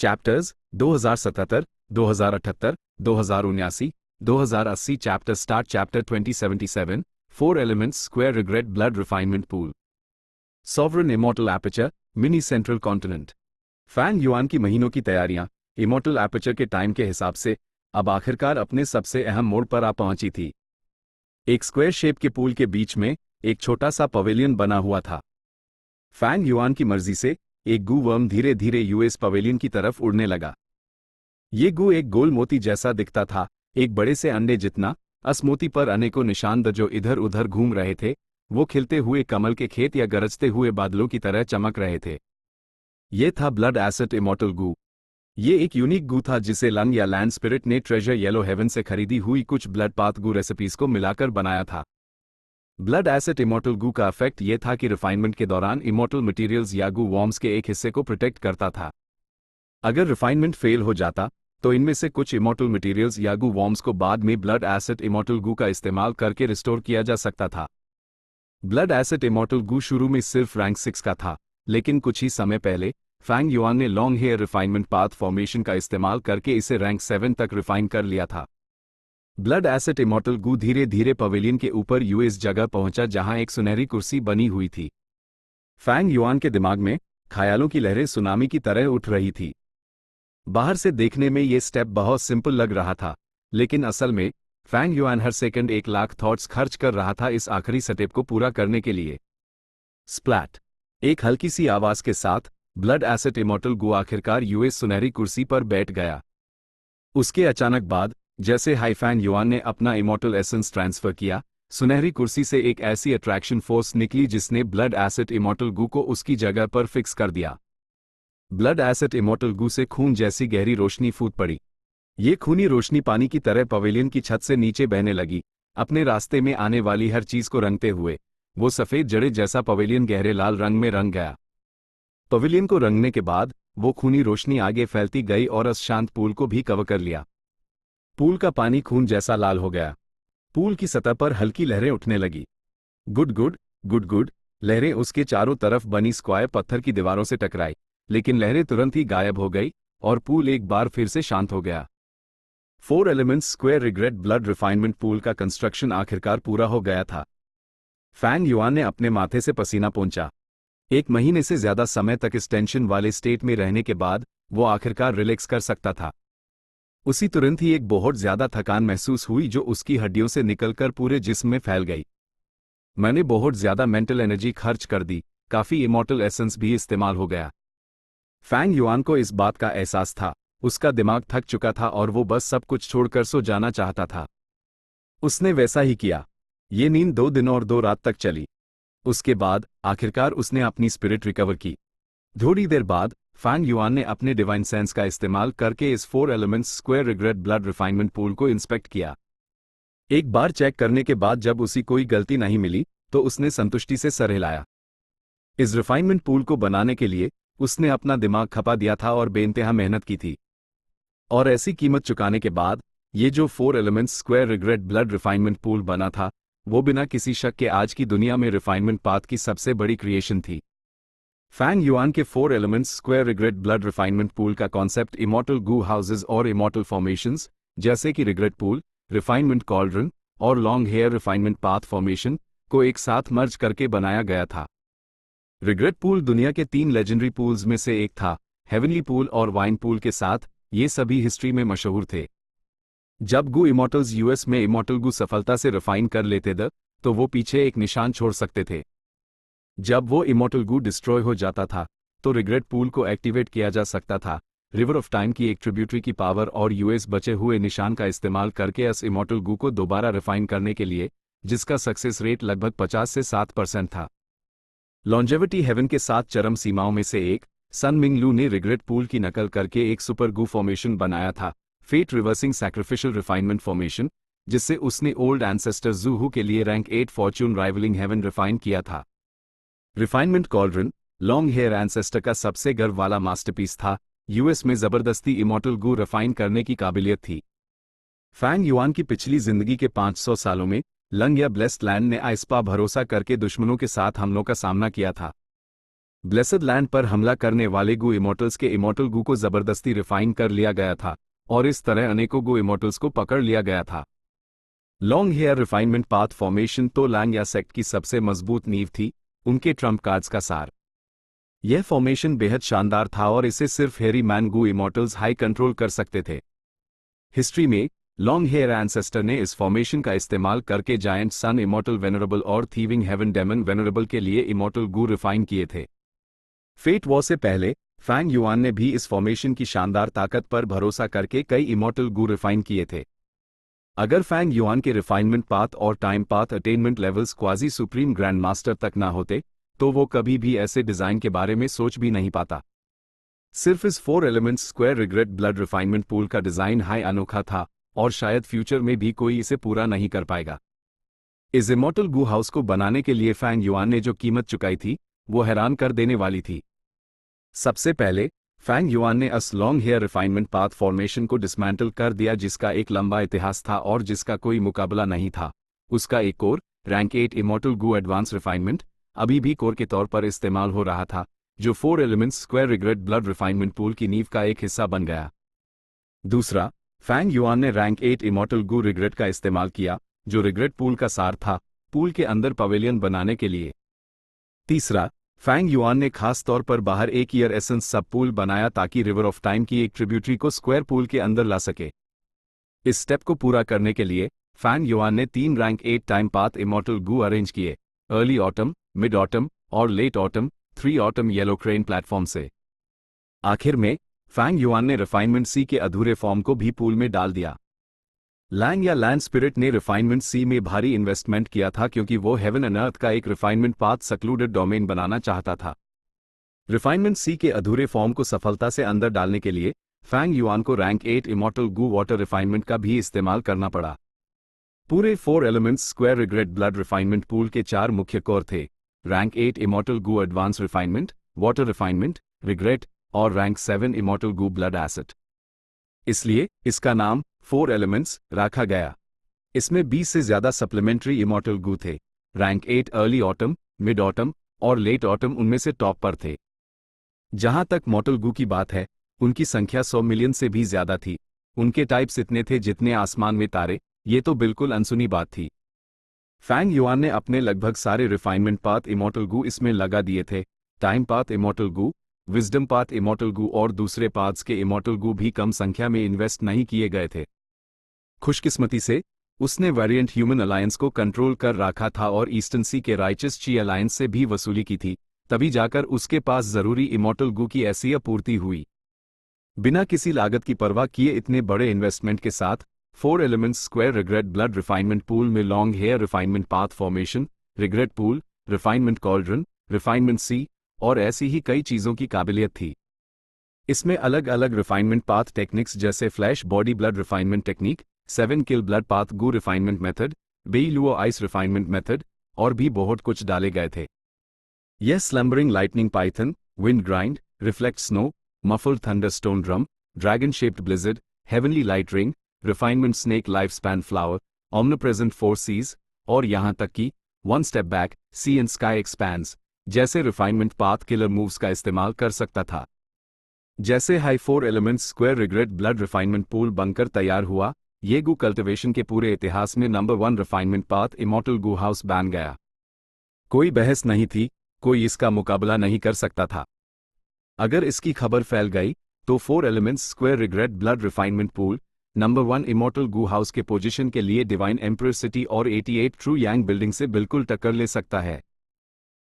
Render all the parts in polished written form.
Chapters 2077, 2078, 2079, 2080 chapter start chapter 2077 4 elements square regret blood refinement pool sovereign immortal aperture mini central continent Fang Yuan की महीनों की तैयारियां immortal aperture के time के हिसाब से अब आखिरकार अपने सबसे अहम मोड़ पर आ पहुंची थी। एक स्क्वायर शेप के पूल के बीच में एक छोटा सा पवेलियन बना हुआ था। फैंग युआन की मर्जी से एक गू वर्म धीरे धीरे यूएस पवेलियन की तरफ उड़ने लगा। ये गू एक गोल मोती जैसा दिखता था, एक बड़े से अंडे जितना। इस मोती पर अनेकों निशान जो इधर उधर घूम रहे थे वो खिलते हुए कमल के खेत या गरजते हुए बादलों की तरह चमक रहे थे। ये था ब्लड एसिड इमॉर्टल गू। ये एक यूनिक गू था जिसे लंग या लैंड स्पिरिट ने ट्रेजर येलो हेवन से खरीदी हुई कुछ ब्लड पाथ गू रेसिपीज को मिलाकर बनाया था। ब्लड एसिड इमॉर्टल गू का इफेक्ट ये था कि रिफाइनमेंट के दौरान इमॉर्टल मटेरियल्स या गू वॉर्म्स के एक हिस्से को प्रोटेक्ट करता था। अगर रिफाइनमेंट फेल हो जाता तो इनमें से कुछ इमॉर्टल मटेरियल्स या गू वॉर्म्स को बाद में ब्लड एसिड इमॉर्टल गू का इस्तेमाल करके रिस्टोर किया जा सकता था। ब्लड एसिड इमॉर्टल गू शुरू में सिर्फ रैंक 6 का था, लेकिन कुछ ही समय पहले फैंग युआन ने long hair refinement path formation का इस्तेमाल करके इसे रैंक 7 तक रिफाइन कर लिया था। ब्लड एसिड इमॉर्टल गू धीरे धीरे पवेलियन के ऊपर यूएस जगह पहुंचा जहां एक सुनहरी कुर्सी बनी हुई थी। फैंग युआन के दिमाग में ख्यालों की लहरें सुनामी की तरह उठ रही थी। बाहर से देखने में ये स्टेप बहुत सिंपल लग रहा था, लेकिन असल में फैंग युआन हर सेकंड 1,00,000 थॉट्स खर्च कर रहा था इस आखिरी स्टेप को पूरा करने के लिए। स्प्लैट! एक हल्की सी आवाज के साथ ब्लड एसिड इमॉर्टल गू आखिरकार यूएस सुनहरी कुर्सी पर बैठ गया। उसके अचानक बाद जैसे हाई फैंग युआन ने अपना इमॉर्टल एसेंस ट्रांसफर किया, सुनहरी कुर्सी से एक ऐसी अट्रैक्शन फोर्स निकली जिसने ब्लड एसिड इमॉर्टल गू को उसकी जगह पर फिक्स कर दिया। ब्लड एसिड इमॉर्टल गू से खून जैसी गहरी रोशनी फूट पड़ी। ये खूनी रोशनी पानी की तरह पवेलियन की छत से नीचे बहने लगी, अपने रास्ते में आने वाली हर चीज को रंगते हुए। वो सफेद जड़े जैसा पवेलियन गहरे लाल रंग में रंग गया। पवेलियन को रंगने के बाद वो खूनी रोशनी आगे फैलती गई और उस शांत पूल को भी कवर कर लिया। पूल का पानी खून जैसा लाल हो गया। पूल की सतह पर हल्की लहरें उठने लगी। Good good good good. लहरें उसके चारों तरफ बनी स्क्वायर पत्थर की दीवारों से टकराई, लेकिन लहरें तुरंत ही गायब हो गई और पूल एक बार फिर से शांत हो गया। 4 elements square regret blood refinement pool का कंस्ट्रक्शन आखिरकार पूरा हो गया था। फैंग युआन ने अपने माथे से पसीना पोंछा। 1 महीने से ज्यादा समय तक इस टेंशन वाले स्टेट में रहने के बाद वो आखिरकार रिलैक्स कर सकता था। उसी तुरंत ही एक बहुत ज्यादा थकान महसूस हुई जो उसकी हड्डियों से निकलकर पूरे जिस्म में फैल गई। मैंने बहुत ज्यादा मेंटल एनर्जी खर्च कर दी, काफी इमॉर्टल एसेंस भी इस्तेमाल हो गया। फैंग युआन को इस बात का एहसास था। उसका दिमाग थक चुका था और वो बस सब कुछ छोड़कर सो जाना चाहता था। उसने वैसा ही किया। ये नींद 2 दिन और 2 रात तक चली। उसके बाद आखिरकार उसने अपनी स्पिरिट रिकवर की। थोड़ी देर बाद फैंग युआन ने अपने डिवाइन सेंस का इस्तेमाल करके इस 4 elements square regret blood refinement pool को इंस्पेक्ट किया। एक बार चेक करने के बाद जब उसी कोई गलती नहीं मिली तो उसने संतुष्टि से सर हिलाया। इस रिफाइनमेंट पूल को बनाने के लिए उसने अपना दिमाग खपा दिया था और बेइंतहा मेहनत की थी। और ऐसी कीमत चुकाने के बाद ये जो 4 elements square regret blood refinement pool बना था वो बिना किसी शक के आज की दुनिया में रिफाइनमेंट पाथ की सबसे बड़ी क्रिएशन थी। फैंग युआन के 4 elements square regret blood refinement pool का कॉन्सेप्ट इमॉर्टल गू हाउसेज और इमॉर्टल फॉर्मेशंस जैसे कि रिग्रेट पूल, रिफाइनमेंट कॉल्ड्रन और long hair refinement path formation को एक साथ मर्ज करके बनाया गया था। रिग्रेट पूल दुनिया के 3 लेजेंडरी पूल्स में से एक था। हेवनली पूल और वाइन पूल के साथ ये सभी हिस्ट्री में मशहूर थे। जब गू इमॉर्टल्स यूएस में इमॉर्टल गू सफलता से रिफाइन कर लेते थे तो वो पीछे एक निशान छोड़ सकते थे। जब वो इमॉर्टल गू डिस्ट्रॉय हो जाता था तो रिग्रेट पूल को एक्टिवेट किया जा सकता था। रिवर ऑफ टाइम की एक ट्रिब्यूटरी की पावर और यूएस बचे हुए निशान का इस्तेमाल करके इस इमॉर्टल गू को दोबारा रिफाइन करने के लिए, जिसका सक्सेस रेट लगभग 50 से 7% था। लॉन्जेविटी हेवन के 7 चरम सीमाओं में से एक, सन मिंग लू ने रिग्रेट पूल की नकल करके एक सुपर गू फॉर्मेशन बनाया था, fate reversing sacrificial refinement formation, जिससे उसने ओल्ड एंसेस्टर ज़ूहू के लिए rank 8 fortune rivalling heaven refine किया था। Refinement cauldron long hair ancestor का सबसे गर्व वाला मास्टरपीस था। यूएस में जबरदस्ती इमॉर्टल गू रिफाइन करने की काबिलियत थी। फैंग युआन की पिछली जिंदगी के 500 सालों में लंग या ब्लेस्ड लैंड ने आइस्पा भरोसा करके दुश्मनों के साथ हमलों का सामना किया था। ब्लेसड लैंड पर हमला करने वाले गू इमोर्टल्स के इमोर्टल गू को जबरदस्ती रिफाइन कर लिया गया था और इस तरह अनेकों गू इमोर्टल्स को पकड़ लिया गया था। Long hair refinement path formation तो लैंग या सेक्ट की सबसे मजबूत नींव थी, उनके ट्रम्प कार्ड्स का सार। यह फॉर्मेशन बेहद शानदार था और इसे सिर्फ हेरी मैन गू इमोर्टल्स हाई कंट्रोल कर सकते थे। हिस्ट्री में लॉन्ग हेयर एंसेस्टर ने इस फॉर्मेशन का इस्तेमाल करके जायंट सन इमोर्टल वेनरेबल और थीविंग हेवन डेमन वेनरेबल के लिए इमोर्टल गू रिफाइन किए थे। फेट वॉर से पहले फैंग युआन ने भी इस फॉर्मेशन की शानदार ताकत पर भरोसा करके कई इमोर्टल गू रिफाइन किए थे। अगर फैंग युआन के रिफाइनमेंट पाथ और time path attainment levels quasi supreme grand master तक ना होते तो वो कभी भी ऐसे डिजाइन के बारे में सोच भी नहीं पाता। सिर्फ इस 4 elements square regret blood refinement pool का डिजाइन हाई अनोखा था और शायद फ्यूचर में भी कोई इसे पूरा नहीं कर पाएगा। इस इमोर्टल गू हाउस को बनाने के लिए फैंग युआन ने जो कीमत चुकाई थी वो हैरान कर देने वाली थी। सबसे पहले फैंग युआन ने अस long hair refinement path formation को डिसमेंटल कर दिया, जिसका एक लंबा इतिहास था और जिसका कोई मुकाबला नहीं था। उसका एक core rank 8 immortal Gu advance refinement अभी भी कोर के तौर पर इस्तेमाल हो रहा था, जो 4 elements square regret blood refinement pool की नींव का एक हिस्सा बन गया। दूसरा, फैंग युआन ने रैंक 8 इमोर्टल गू रिग्रेट का इस्तेमाल किया, जो रिग्रेट पूल का सार था, पूल के अंदर पवेलियन बनाने के लिए। तीसरा, फैंग युआन ने खास तौर पर बाहर एक ईयर एसेंस सब पूल बनाया ताकि रिवर ऑफ टाइम की एक ट्रिब्यूटरी को स्क्वायर पूल के अंदर ला सके। इस स्टेप को पूरा करने के लिए फैंग युआन ने 3 rank 8 time path immortal Gu arrange किए, अर्ली ऑटम, मिड ऑटम और late autumn 3 autumn yellow crane platform से। आखिर में फैंग युआन ने रिफाइनमेंट सी के अधूरे फॉर्म को भी पूल में डाल दिया। लैंग या लैंड स्पिरिट ने रिफाइनमेंट सी में भारी इन्वेस्टमेंट किया था क्योंकि वो हेवन एंड अर्थ का एक रिफाइनमेंट पाथ सक्लूडेड डोमेन बनाना चाहता था। रिफाइनमेंट सी के अधूरे फॉर्म को सफलता से अंदर डालने के लिए फैंग युआन को rank 8 immortal Gu water refinement का भी इस्तेमाल करना पड़ा। पूरे 4 elements square regret blood refinement pool के 4 मुख्य कोर थे, rank 8 immortal Gu advance refinement, water refinement, regret और rank 7 immortal Gu blood acid. इसलिए इसका नाम 4 एलिमेंट्स रखा गया। इसमें 20 से ज्यादा सप्लीमेंट्री इमोर्टल गू थे। Rank 8 early autumn, mid autumn और लेट ऑटम उनमें से टॉप पर थे। जहां तक मॉर्टल गू की बात है, उनकी संख्या 100 मिलियन से भी ज्यादा थी। उनके टाइप्स इतने थे जितने आसमान में तारे, ये तो बिल्कुल अनसुनी बात थी। फैंग युआन ने अपने लगभग सारे रिफाइनमेंट पाथ इमोर्टल गू इसमें लगा दिए थे। टाइम पाथ इमोर्टल गू, विजडम पाथ इमोर्टल गू और दूसरे पाथ्स के इमोर्टल गू भी कम संख्या में इन्वेस्ट नहीं किए गए थे। खुशकिस्मती से उसने वेरिएंट ह्यूमन अलायंस को कंट्रोल कर रखा था और ईस्टर्न सी के राइचस ची अलायंस से भी वसूली की थी, तभी जाकर उसके पास जरूरी इमोर्टल गू की ऐसी आपूर्ति हुई। बिना किसी लागत की परवाह किए इतने बड़े इन्वेस्टमेंट के साथ 4 elements square regret blood refinement pool में long hair refinement path formation, regret pool, refinement cauldron, refinement sea और ऐसी ही कई चीजों की काबिलियत थी। इसमें अलग अलग रिफाइनमेंट पाथ टेक्निक्स जैसे flash body blood refinement technique, 7 kill blood path Gu refinement method, Beiluo ice refinement method और भी बहुत कुछ डाले गए थे। यह slumbering lightning python, wind grind, reflect snow, muffled thunderstone drum, dragon shaped blizzard, heavenly light ring, refinement snake life span flower, omnipresent 4 seas और यहां तक कि 1 step back, sea and sky expands जैसे रिफाइनमेंट पाथ किलर मूव्स का इस्तेमाल कर सकता था। जैसे high 4 elements square regret blood refinement pool बनकर तैयार हुआ, ये गू कल्टिवेशन के पूरे इतिहास में number 1 refinement path immortal Gu house बन गया। कोई बहस नहीं थी, कोई इसका मुकाबला नहीं कर सकता था। अगर इसकी खबर फैल गई तो 4 elements square regret blood refinement pool number 1 immortal Gu house के पोजीशन के लिए डिवाइन एम्परर सिटी और 88 ट्रू यांग बिल्डिंग से बिल्कुल टक्कर ले सकता है।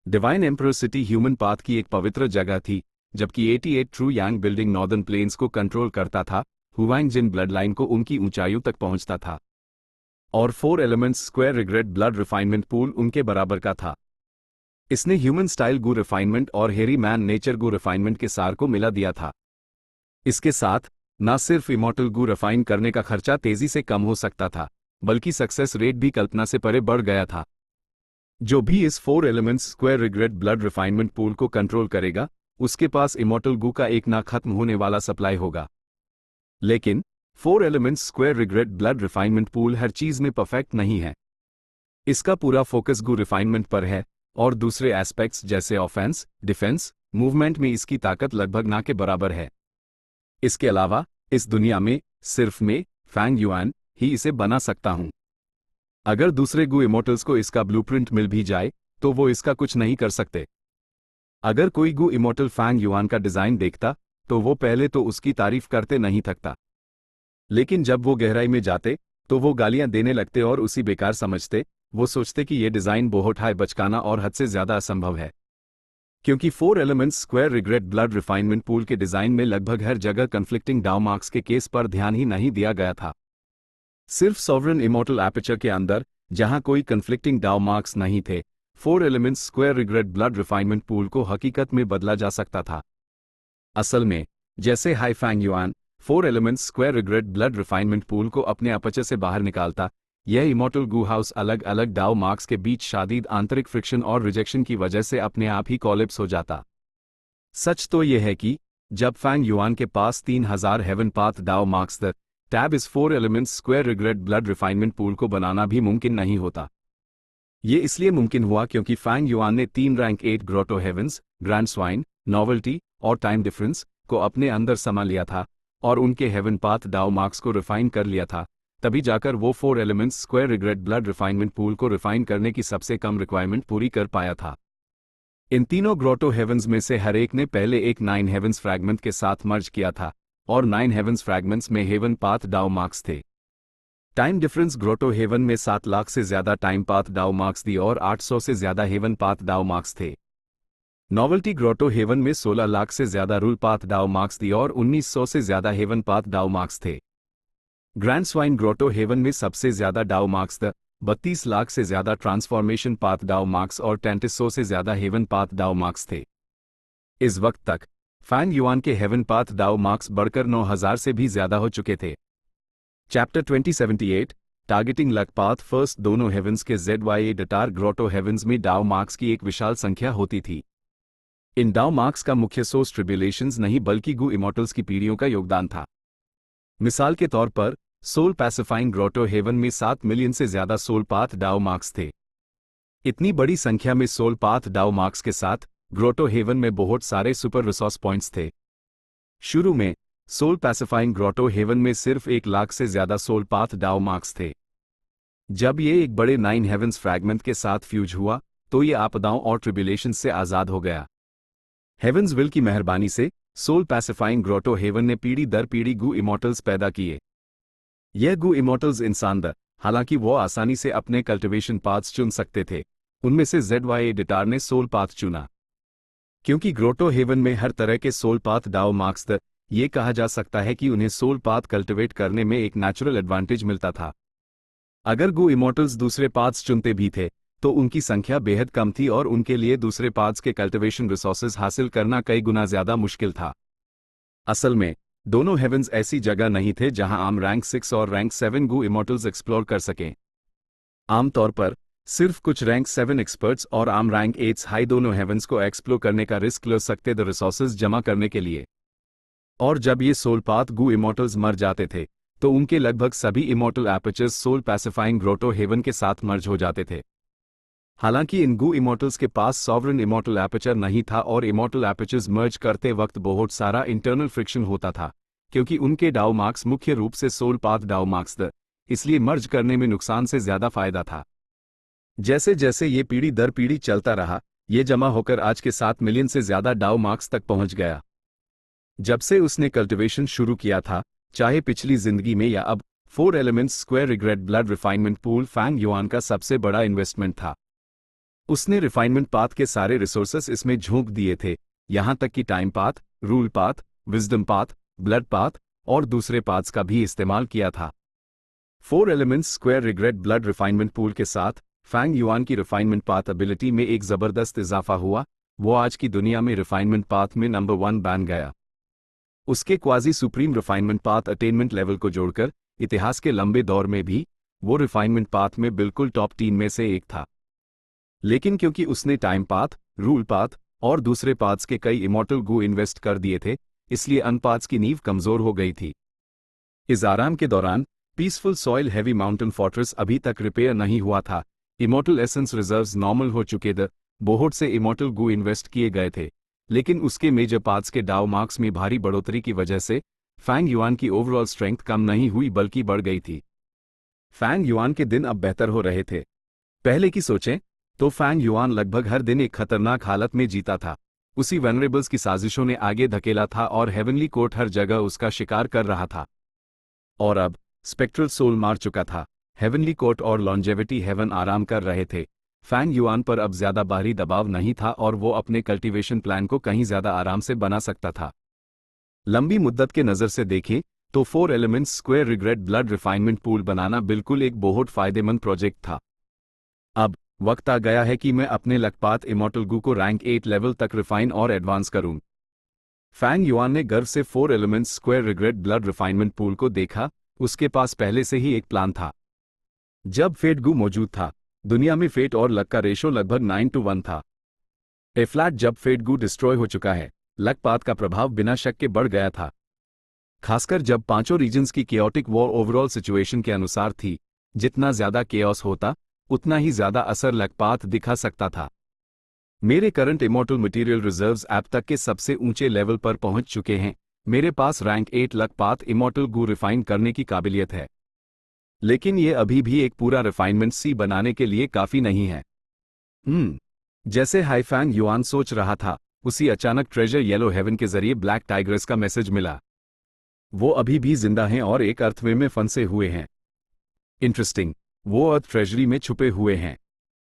Divine emperor city human path की एक पवित्र जगह थी, जबकि 88 ट्रू यांग बिल्डिंग नॉर्दर्न प्लेन्स को कंट्रोल करता था, हुआंग जिन ब्लड लाइन को उनकी ऊंचाइयों तक पहुंचता था। और 4 elements square regret blood refinement pool उनके बराबर का था। इसने ह्यूमन स्टाइल गू रिफाइनमेंट और हेरी मैन नेचर गू रिफाइनमेंट के सार को मिला दिया था। इसके साथ न सिर्फ इमोर्टल गू रिफाइन करने का खर्चा तेजी से कम हो सकता था, बल्कि सक्सेस रेट भी कल्पना से परे बढ़ गया था। जो भी इस 4 elements square regret blood refinement pool को कंट्रोल करेगा, उसके पास इमोर्टल गू का एक ना खत्म होने वाला सप्लाई होगा। लेकिन 4 elements square regret blood refinement pool हर चीज में परफेक्ट नहीं है। इसका पूरा फोकस गू रिफाइनमेंट पर है और दूसरे एस्पेक्ट्स जैसे ऑफेंस, डिफेंस, मूवमेंट में इसकी ताकत लगभग ना के बराबर है। इसके अलावा इस दुनिया में सिर्फ मैं फैंग युआन ही इसे बना सकता हूं। अगर दूसरे गु इमोर्टल्स को इसका ब्लूप्रिंट मिल भी जाए तो वो इसका कुछ नहीं कर सकते। अगर कोई गु इमोर्टल फैंग युआन का डिजाइन देखता तो वो पहले तो उसकी तारीफ करते नहीं थकता, लेकिन जब वो गहराई में जाते तो वो गालियां देने लगते और उसी बेकार समझते। वो सोचते कि ये डिजाइन बहुत हाई बचकाना और हद से ज्यादा असंभव है, क्योंकि 4 elements square regret blood refinement pool के डिजाइन में लगभग हर जगह कन्फ्लिक्टिंग डाउ मार्क्स के केस पर ध्यान ही नहीं दिया गया था। सिर्फ सॉवरेन इमोर्टल एपर्चर के अंदर, जहां कोई कन्फ्लिक्टिंग डाउ मार्क्स नहीं थे, 4 elements square regret blood refinement pool को हकीकत में बदला जा सकता था। असल में जैसे हाई Fang Yuan 4 elements square regret blood refinement pool को अपने अपर्चर से बाहर निकालता, यह इमोर्टल गु हाउस अलग अलग डाउ मार्क्स के बीच शादीद आंतरिक फ्रिक्शन और रिजेक्शन की वजह से अपने आप ही कोलैप्स हो जाता। सच तो यह है कि जब फैंग युआन के पास 3000 haven path dao marks the tab इस 4 elements square regret blood refinement pool को बनाना भी मुमकिन नहीं होता। ये इसलिए मुमकिन हुआ क्योंकि फैंग युआन ने 3 rank 8 grotto heavens, grand swine, novelty और टाइम डिफरेंस को अपने अंदर समा लिया था और उनके हेवन पाथ डाउ मार्क्स को रिफाइन कर लिया था। तभी जाकर वो 4 elements square regret blood refinement pool को रिफाइन करने की सबसे कम रिक्वायरमेंट पूरी कर पाया था। इन तीनों ग्रोटो हेवंस में से हर एक ने पहले एक 9 हेवंस फ्रैगमेंट के साथ मर्ज किया था और 9 हेवंस फ्रैगमेंट्स में हेवन पाथ डाउ मार्क्स थे। टाइम डिफरेंस ग्रोटो हेवन में 7 लाख से ज्यादा टाइम पाथ डाउ मार्क्स दी और 800 से ज्यादा हेवन पाथ डाउ मार्क्स थे। नॉवेल्टी ग्रोटो हेवन में 16 लाख से ज्यादा रूल पाथ डाउ मार्क्स दी और 1900 से ज्यादा हेवन पाथ डाउ मार्क्स थे। ग्रैंड स्वाइन ग्रोटो हेवन में सबसे ज्यादा डाउ मार्क्स द 32 लाख से ज्यादा ट्रांसफॉर्मेशन पाथ डाउ मार्क्स और 3300 से ज्यादा हेवन पाथ डाउ मार्क्स थे। इस वक्त तक फैंग युआन के हेवन पाथ डाउ मार्क्स बढ़कर 9000 से भी ज्यादा हो चुके थे। Chapter 2078 targeting luck path first दोनों हेवंस के ZYA डटार ग्रोटो हेवंस में डाउ मार्क्स की एक विशाल संख्या होती थी। इन डाउ मार्क्स का मुख्य सोर्स ट्रिब्यूलेशंस नहीं बल्कि गु इमोर्टल्स की पीढ़ियों का योगदान था। मिसाल के तौर पर सोल पैसिफाइंग ग्रोटो हेवन में 7 मिलियन से ज्यादा सोल पाथ डाउ मार्क्स थे। इतनी बड़ी संख्या में सोल पाथ डाउ मार्क्स के साथ ग्रोटो हेवन में बहुत सारे सुपर रिसोर्स पॉइंट्स थे। शुरू में सोल पैसिफाइंग ग्रोटो हेवन में सिर्फ 1 लाख से ज्यादा सोल पाथ डाउ मार्क्स थे। जब ये एक बड़े 9 हेवंस फ्रैगमेंट के साथ फ्यूज हुआ तो ये आपदाओं और ट्रिब्यूलेशंस से आजाद हो गया। हेवंस विल की मेहरबानी से सोल पैसिफाइंग ग्रोटो हेवन ने पीढ़ी दर पीढ़ी गु इमोर्टल्स पैदा किए। यह गु इमोर्टल्स इंसान दर, हालांकि वो आसानी से अपने कल्टिवेशन पाथ्स चुन सकते थे, उनमें से ZYA डिटार ने सोल पाथ चुना। क्योंकि ग्रोटो हेवन में हर तरह के soul path dao marks the, ये कहा जा सकता है कि उन्हें सोल पाथ कल्टिवेट करने में एक नेचुरल एडवांटेज मिलता था। अगर गु इमोर्टल्स दूसरे पाथ्स चुनते भी थे तो उनकी संख्या बेहद कम थी और उनके लिए दूसरे पाथ्स के कल्टिवेशन रिसोर्सेज हासिल करना कई गुना ज्यादा मुश्किल था। असल में दोनों हेवंस ऐसी जगह नहीं थे जहां आम रैंक 6 और रैंक 7 गु इमोर्टल्स एक्सप्लोर कर सकें। आमतौर पर सिर्फ कुछ रैंक 7 एक्सपर्ट्स और आम रैंक 8 हाई दोनों हेवंस को एक्सप्लोर करने का रिस्क ले सकते द रिसोर्सेज जमा करने के लिए। और जब ये सोल पाथ गु इमोर्टल्स मर जाते थे तो उनके लगभग सभी immortal apertures soul pacifying grotto heaven के साथ मर्ज हो जाते थे। हालांकि इन गु इमोर्टल्स के पास सॉवरेन इमोर्टल एपर्चर नहीं था और इमोर्टल एपर्चर्स मर्ज करते वक्त बहुत सारा इंटरनल फ्रिक्शन होता था, क्योंकि उनके डाउ मार्क्स मुख्य रूप से soul path dao marks the, इसलिए मर्ज करने में नुकसान से ज्यादा फायदा था। जैसे जैसे ये पीढ़ी दर पीढ़ी चलता रहा, ये जमा होकर आज के 7 मिलियन से ज्यादा डाउ मार्क्स तक पहुंच गया। जब से उसने कल्टिवेशन शुरू किया था, चाहे पिछली जिंदगी में या अब, 4 elements square regret blood refinement pool Fang Yuan का सबसे बड़ा इन्वेस्टमेंट था। उसने रिफाइनमेंट पाथ के सारे रिसोर्सेस इसमें झोंक दिए थे, यहां तक कि time path, rule path, wisdom path, blood path और दूसरे पाथ्स का भी इस्तेमाल किया था। 4 elements square regret blood refinement pool के साथ फैंग युआन की रिफाइनमेंट पाथ एबिलिटी में एक जबरदस्त इजाफा हुआ। वो आज की दुनिया में रिफाइनमेंट पाथ में नंबर 1 बन गया। उसके quasi supreme refinement path attainment level को जोड़कर इतिहास के लंबे दौर में भी वो रिफाइनमेंट पाथ में बिल्कुल टॉप 3 में से एक था। लेकिन क्योंकि उसने टाइम पाथ, रूल पाथ और दूसरे पाथ्स के कई इमोर्टल गु इन्वेस्ट कर दिए थे, इसलिए अन पाथ्स की नींव कमजोर हो गई थी। इस आराम के दौरान peaceful soil heavy mountain fortress अभी तक रिपेयर नहीं हुआ था। इमोर्टल एसेंस रिजर्व्स नॉर्मल हो चुके थे, बहुत से इमोर्टल गु इन्वेस्ट किए गए थे, लेकिन उसके मेजर पार्ट्स के डाउ मार्क्स में भारी बढ़ोतरी की वजह से फैंग युआन की ओवरऑल स्ट्रेंथ कम नहीं हुई बल्कि बढ़ गई थी। फैंग युआन के दिन अब बेहतर हो रहे थे। पहले की सोचें तो फैंग युआन लगभग हर दिन एक खतरनाक हालत में जीता था। उसी वेनरेबल्स की साजिशों ने आगे धकेला था और हेवनली कोर्ट हर जगह उसका शिकार कर रहा था। और अब स्पेक्ट्रल सोल मार चुका था। हेवनली कोर्ट और लॉन्जेविटी हेवन आराम कर रहे थे। फैंग युआन पर अब ज्यादा बाहरी दबाव नहीं था और वो अपने कल्टीवेशन प्लान को कहीं ज्यादा आराम से बना सकता था। लंबी मुद्दत के नज़र से देखें तो 4 elements square regret blood refinement pool बनाना बिल्कुल एक बहुत फायदेमंद प्रोजेक्ट था। अब वक्त आ गया है कि मैं अपने लकपात इमॉर्टल गू को रैंक 8 लेवल तक रिफाइन और एडवांस करूं। फैंग युआन ने गर्व से 4 elements square regret blood refinement pool को देखा। उसके पास पहले से ही एक प्लान था। जब फेट गू मौजूद था, दुनिया में फेट और लक का रेशो लगभग 9:1 था। ए फ्लैट जब फेट गू डिस्ट्रॉय हो चुका है, लकपात का प्रभाव बिना शक के बढ़ गया था। खासकर जब पांचों रीजन्स की केओटिक वॉर ओवरऑल सिचुएशन के अनुसार थी। जितना ज्यादा केओस होता उतना ही ज्यादा असर लकपात दिखा सकता था। मेरे current immortal material reserves app तक के सबसे ऊंचे लेवल पर पहुंच चुके हैं। मेरे पास रैंक 8 लकपात इमॉर्टल गू रिफाइन करने की काबिलियत है, लेकिन ये अभी भी एक पूरा रिफाइनमेंट सी बनाने के लिए काफी नहीं है। जैसे हाईफैंग युआन सोच रहा था, उसी अचानक ट्रेजर येलो हेवन के जरिए ब्लैक टाइग्रेस का मैसेज मिला। वो अभी भी जिंदा हैं और एक अर्थवे में फंसे हुए हैं। इंटरेस्टिंग, वो अर्थ ट्रेजरी में छुपे हुए हैं।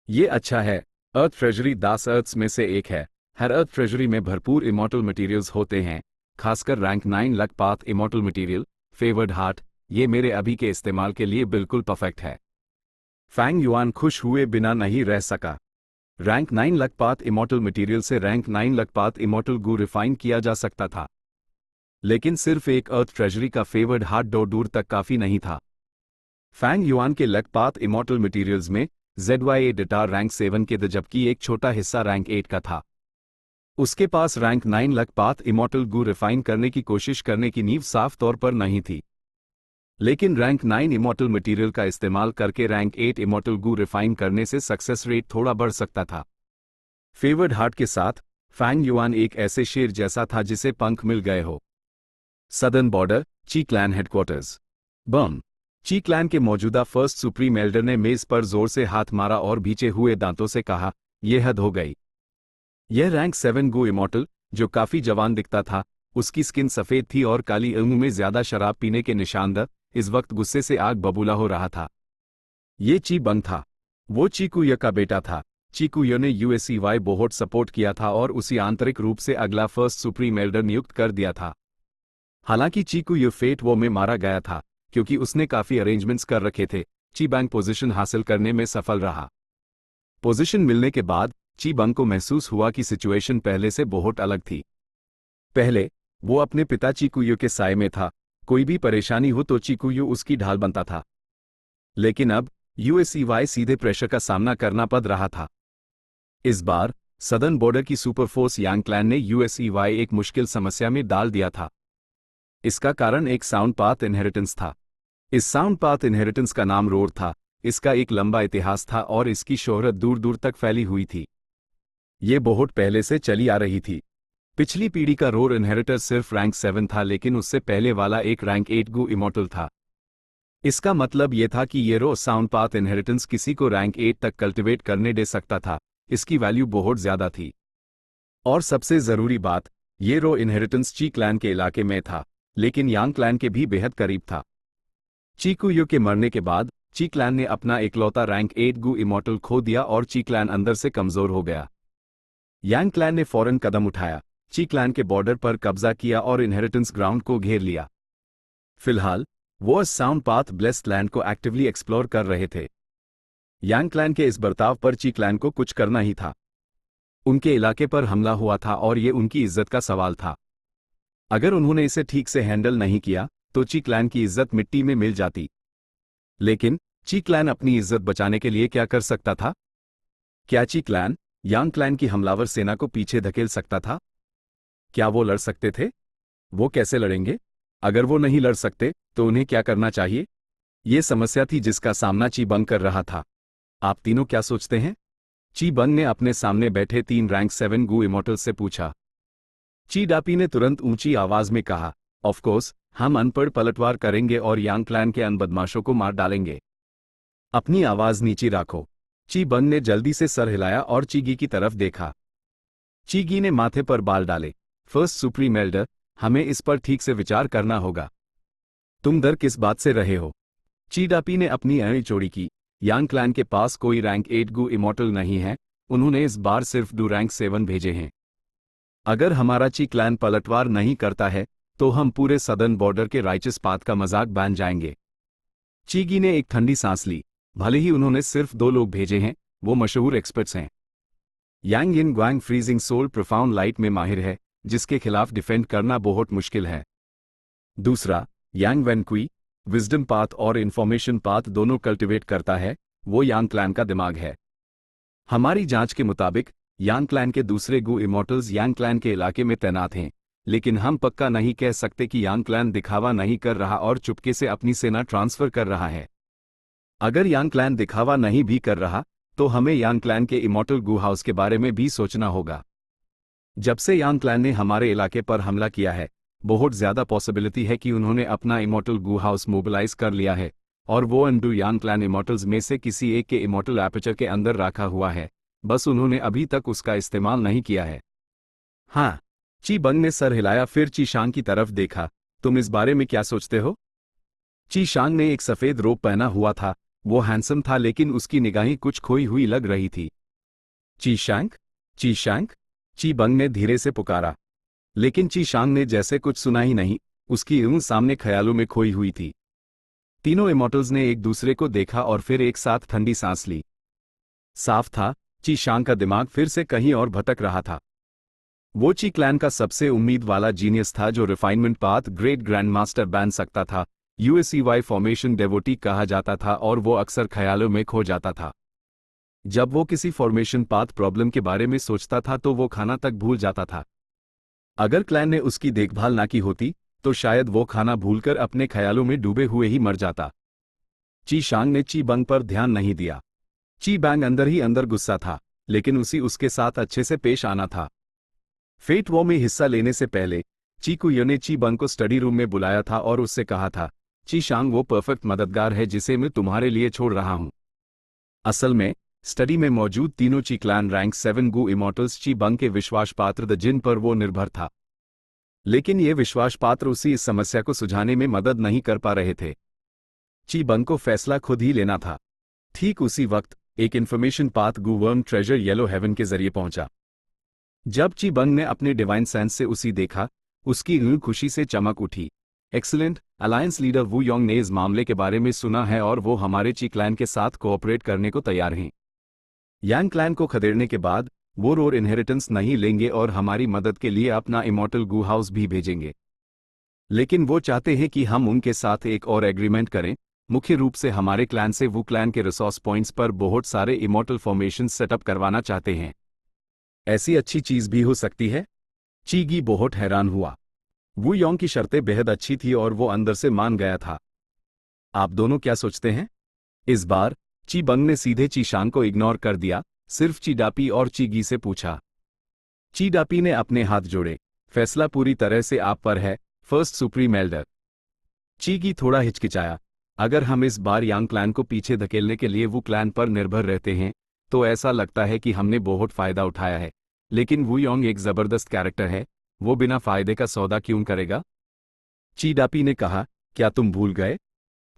ये अच्छा है। अर्थ ट्रेजरी 10 अर्थ्स में से एक है। हर अर्थ ट्रेजरी में भरपूर इमॉर्टल मटेरियल्स होते हैं, खासकर रैंक 9 लकपात इमॉर्टल मटेरियल फेवर्ड हार्ट। ये मेरे अभी के इस्तेमाल के लिए बिल्कुल परफेक्ट है। फैंग युआन खुश हुए बिना नहीं रह सका। रैंक 9 लकपात इमॉर्टल मटेरियल से रैंक 9 लकपात इमॉर्टल गू रिफाइन किया जा सकता था, लेकिन सिर्फ एक अर्थ ट्रेजरी का फेवर्ड हार्ट दूर तक काफी नहीं था। फैंग युआन के लकपात इमॉर्टल मटेरियल्स में ZYA डेटा रैंक 7 के थे, जबकि एक छोटा हिस्सा रैंक 8 का था। उसके पास रैंक 9 लकपात इमॉर्टल गू रिफाइन करने की कोशिश करने की नींव साफ तौर पर नहीं थी, लेकिन रैंक 9 इमॉर्टल मटेरियल का इस्तेमाल करके रैंक 8 इमॉर्टल गू रिफाइन करने से सक्सेस रेट थोड़ा बढ़ सकता था। फेवर्ड हार्ट के साथ फैंग युआन एक ऐसे शेर जैसा था जिसे पंख मिल गए हो। सदर्न बॉर्डर, ची क्लैन हेडक्वार्टर्स। बम। ची क्लैन के मौजूदा फर्स्ट सुप्रीम एल्डर ने मेज पर जोर से हाथ मारा और भींचे हुए दांतों से कहा, यह हद हो गई। यह रैंक 7 गू इमॉर्टल, जो काफी जवान दिखता था, उसकी स्किन सफेद थी और काली उंगली में ज्यादा शराब पीने के निशान इस वक्त गुस्से से आग बबूला हो रहा था। ये ची बंग था। वो चीकुय का बेटा था। चीकुय ने USEY बहुत सपोर्ट किया था और उसी आंतरिक रूप से अगला फर्स्ट सुप्रीम एल्डर नियुक्त कर दिया था। हालांकि चीकुय फेट वॉर में मारा गया था, क्योंकि उसने काफी अरेंजमेंट्स कर रखे थे। ची बंग पोजीशन हासिल करने में सफल रहा। पोजीशन मिलने के बाद ची बंग को महसूस हुआ कि सिचुएशन पहले से बहुत अलग थी। पहले वो अपने पिता चीकुय के साए में था। कोई भी परेशानी हो तो चीकुय उसकी ढाल बनता था, लेकिन अब USEY सीधे प्रेशर का सामना करना पड़ रहा था। इस बार सदर्न बॉर्डर की सुपरफोर्स यांग क्लैन ने USEY एक मुश्किल समस्या में डाल दिया था। इसका कारण एक साउंड पाथ इनहेरिटेंस था। इस साउंड पाथ इनहेरिटेंस का नाम रोर था। इसका एक लंबा इतिहास था और इसकी शोहरत दूर दूर तक फैली हुई थी। ये बहुत पहले से चली आ रही थी। पिछली पीढ़ी का रोर इनहेरिटर सिर्फ रैंक 7 था, लेकिन उससे पहले वाला एक रैंक 8 गू इमॉर्टल था। इसका मतलब यह था कि ये रो साउंड पाथ इनहेरिटेंस किसी को रैंक 8 तक कल्टिवेट करने दे सकता था। इसकी वैल्यू बहुत ज्यादा थी। और सबसे जरूरी बात, ये रो इनहेरिटेंस ची क्लैन के इलाके में था, लेकिन यांग क्लैन के भी बेहद करीब था। चीकुयो के मरने के बाद ची क्लैन ने अपना इकलौता रैंक 8 गू इमॉर्टल खो दिया और ची क्लैन अंदर से कमजोर हो गया। यांग क्लैन ने फौरन कदम उठाया, ची क्लैन के बॉर्डर पर कब्जा किया और इनहेरिटेंस ग्राउंड को घेर लिया। फिलहाल वो साउंड पाथ ब्लेस्ड लैंड को एक्टिवली एक्सप्लोर कर रहे थे। यांग क्लैन के इस बर्ताव पर ची क्लैन को कुछ करना ही था। उनके इलाके पर हमला हुआ था और ये उनकी इज्जत का सवाल था। अगर उन्होंने इसे ठीक से हैंडल नहीं किया तो ची क्लैन की इज्जत मिट्टी में मिल जाती। लेकिन ची क्लैन अपनी इज्जत बचाने के लिए क्या कर सकता था? क्या ची क्लैन यांग क्लैन की हमलावर सेना को पीछे धकेल सकता था? क्या वो लड़ सकते थे? वो कैसे लड़ेंगे? अगर वो नहीं लड़ सकते तो उन्हें क्या करना चाहिए? ये समस्या थी जिसका सामना ची बंग कर रहा था। आप तीनों क्या सोचते हैं? ची बंग ने अपने सामने बैठे 3 रैंक 7 गू इमॉर्टल से पूछा। ची डापी ने तुरंत ऊंची आवाज में कहा, ऑफ कोर्स, हम अनपढ़ पलटवार करेंगे और यांग क्लैन के अन बदमाशों को मार डालेंगे। अपनी आवाज नीची रखो। ची बंग ने जल्दी से सर हिलाया और चीगी की तरफ देखा। चीगी ने माथे पर बाल डाले। फर्स्ट सुप्रीम एल्डर, हमें इस पर ठीक से विचार करना होगा। तुम डर किस बात से रहे हो? ची डापी ने अपनी एड़ी चौड़ी की। यांग क्लैन के पास कोई रैंक 8 गू इमॉर्टल नहीं है, उन्होंने इस बार सिर्फ डू रैंक 7 भेजे हैं। अगर हमारा ची क्लैन पलटवार नहीं करता है तो हम पूरे सदर्न बॉर्डर के राइचस पाथ का मजाक बन जाएंगे। चीगी ने एक ठंडी सांस ली। भले ही उन्होंने सिर्फ 2 लोग भेजे हैं, वो मशहूर एक्सपर्ट्स हैं। यांग इन ग्वांग फ्रीजिंग सोल प्रोफाउंड लाइट में माहिर है, जिसके खिलाफ डिफेंड करना बहुत मुश्किल है। दूसरा, यांग वेनक्वी विजडम पाथ और इंफॉर्मेशन पाथ दोनों कल्टिवेट करता है, वो यांग क्लैन का दिमाग है। हमारी जांच के मुताबिक यांग क्लैन के दूसरे गू इमॉर्टल्स यांग क्लैन के इलाके में तैनात हैं, लेकिन हम पक्का नहीं कह सकते कि यांग क्लैन दिखावा नहीं कर रहा और चुपके से अपनी सेना ट्रांसफर कर रहा है। अगर यांग क्लैन दिखावा नहीं भी कर रहा तो हमें यांग क्लैन के इमॉर्टल गू हाउस के बारे में भी सोचना होगा। जब से यांग क्लैन ने हमारे इलाके पर हमला किया है, बहुत ज्यादा पॉसिबिलिटी है कि उन्होंने अपना इमॉर्टल गू हाउस मोबिलाइज कर लिया है और वो अंडू यांग क्लैन इमॉर्टल्स में से किसी एक के इमॉर्टल एपर्चर के अंदर रखा हुआ है, बस उन्होंने अभी तक उसका इस्तेमाल नहीं किया है। हाँ, ची बंग ने सर हिलाया, फिर ची शांग की तरफ देखा। तुम इस बारे में क्या सोचते हो? ची शांग ने एक सफेद रोब पहना हुआ था, वो हैंडसम था लेकिन उसकी निगाहें कुछ खोई हुई लग रही थी। ची शांग? ची शांग? ची बंग ने धीरे से पुकारा, लेकिन ची शांग ने जैसे कुछ सुना ही नहीं, उसकी ऊँख सामने ख्यालों में खोई हुई थी। तीनों इमॉर्टल्स ने एक दूसरे को देखा और फिर एक साथ ठंडी सांस ली। साफ था, ची शांग का दिमाग फिर से कहीं और भटक रहा था। वो ची क्लैन का सबसे उम्मीद वाला जीनियस था जो refinement path great grand master बन सकता था। यूएससीवाई फॉर्मेशन डेवोटी कहा जाता था और वो अक्सर ख्यालों में खो जाता था। जब वो किसी फॉर्मेशन पाथ प्रॉब्लम के बारे में सोचता था तो वो खाना तक भूल जाता था। अगर क्लैन ने उसकी देखभाल ना की होती तो शायद वो खाना भूलकर अपने ख्यालों में डूबे हुए ही मर जाता। ची शांग ने ची बंग पर ध्यान नहीं दिया। ची बैंग अंदर ही अंदर गुस्सा था, लेकिन उसके साथ अच्छे से पेश आना था। फेट वॉर में हिस्सा लेने से पहले ची कुयो ने ची बंग को स्टडी रूम में बुलाया था और उससे कहा था, ची शांग वो परफेक्ट मददगार है जिसे मैं तुम्हारे लिए छोड़ रहा हूं। असल में स्टडी में मौजूद तीनों ची क्लैन रैंक 7 गू इमॉर्टल्स ची बंग के विश्वास पात्र द जिन पर वो निर्भर था, लेकिन ये विश्वास पात्र उसी इस समस्या को सुझाने में मदद नहीं कर पा रहे थे। ची बंग को फैसला खुद ही लेना था। ठीक उसी वक्त एक इन्फॉर्मेशन पाथ गू वर्म ट्रेजर येलो हेवन के जरिए पहुंचा। जब ची बंग ने अपने डिवाइन सेंस से उसी देखा, उसकी ऊँख खुशी से चमक उठी। एक्सीलेंट, अलायंस लीडर वू योंग ने इस मामले के बारे में सुना है और वो हमारे ची क्लैन के साथ कोऑपरेट करने को तैयार हैं। यांग क्लैन को खदेड़ने के बाद वो रोर इनहेरिटेंस नहीं लेंगे और हमारी मदद के लिए अपना इमॉर्टल गू हाउस भी भेजेंगे। लेकिन वो चाहते हैं कि हम उनके साथ एक और एग्रीमेंट करें, मुख्य रूप से हमारे क्लैन से वू क्लैन के रिसोर्स पॉइंट्स पर बहुत सारे इमॉर्टल फॉर्मेशन सेटअप करवाना चाहते हैं। ऐसी अच्छी चीज भी हो सकती है? चीगी बहुत हैरान हुआ। वू योंग की शर्तें बेहद अच्छी थी और वो अंदर से मान गया था। आप दोनों क्या सोचते हैं? इस बार ची बंग ने सीधे ची शांग को इग्नोर कर दिया, सिर्फ ची डापी और चीगी से पूछा। ची डापी ने अपने हाथ जोड़े। फैसला पूरी तरह से आप पर है, फर्स्ट सुप्रीम एल्डर। चीगी थोड़ा हिचकिचाया। अगर हम इस बार यांग क्लैन को पीछे धकेलने के लिए वू क्लैन पर निर्भर रहते हैं तो ऐसा लगता है कि हमने बहुत फायदा उठाया है, लेकिन वू योंग एक जबरदस्त कैरेक्टर है, वो बिना फायदे का सौदा क्यों करेगा? ची डापी ने कहा, क्या तुम भूल गए?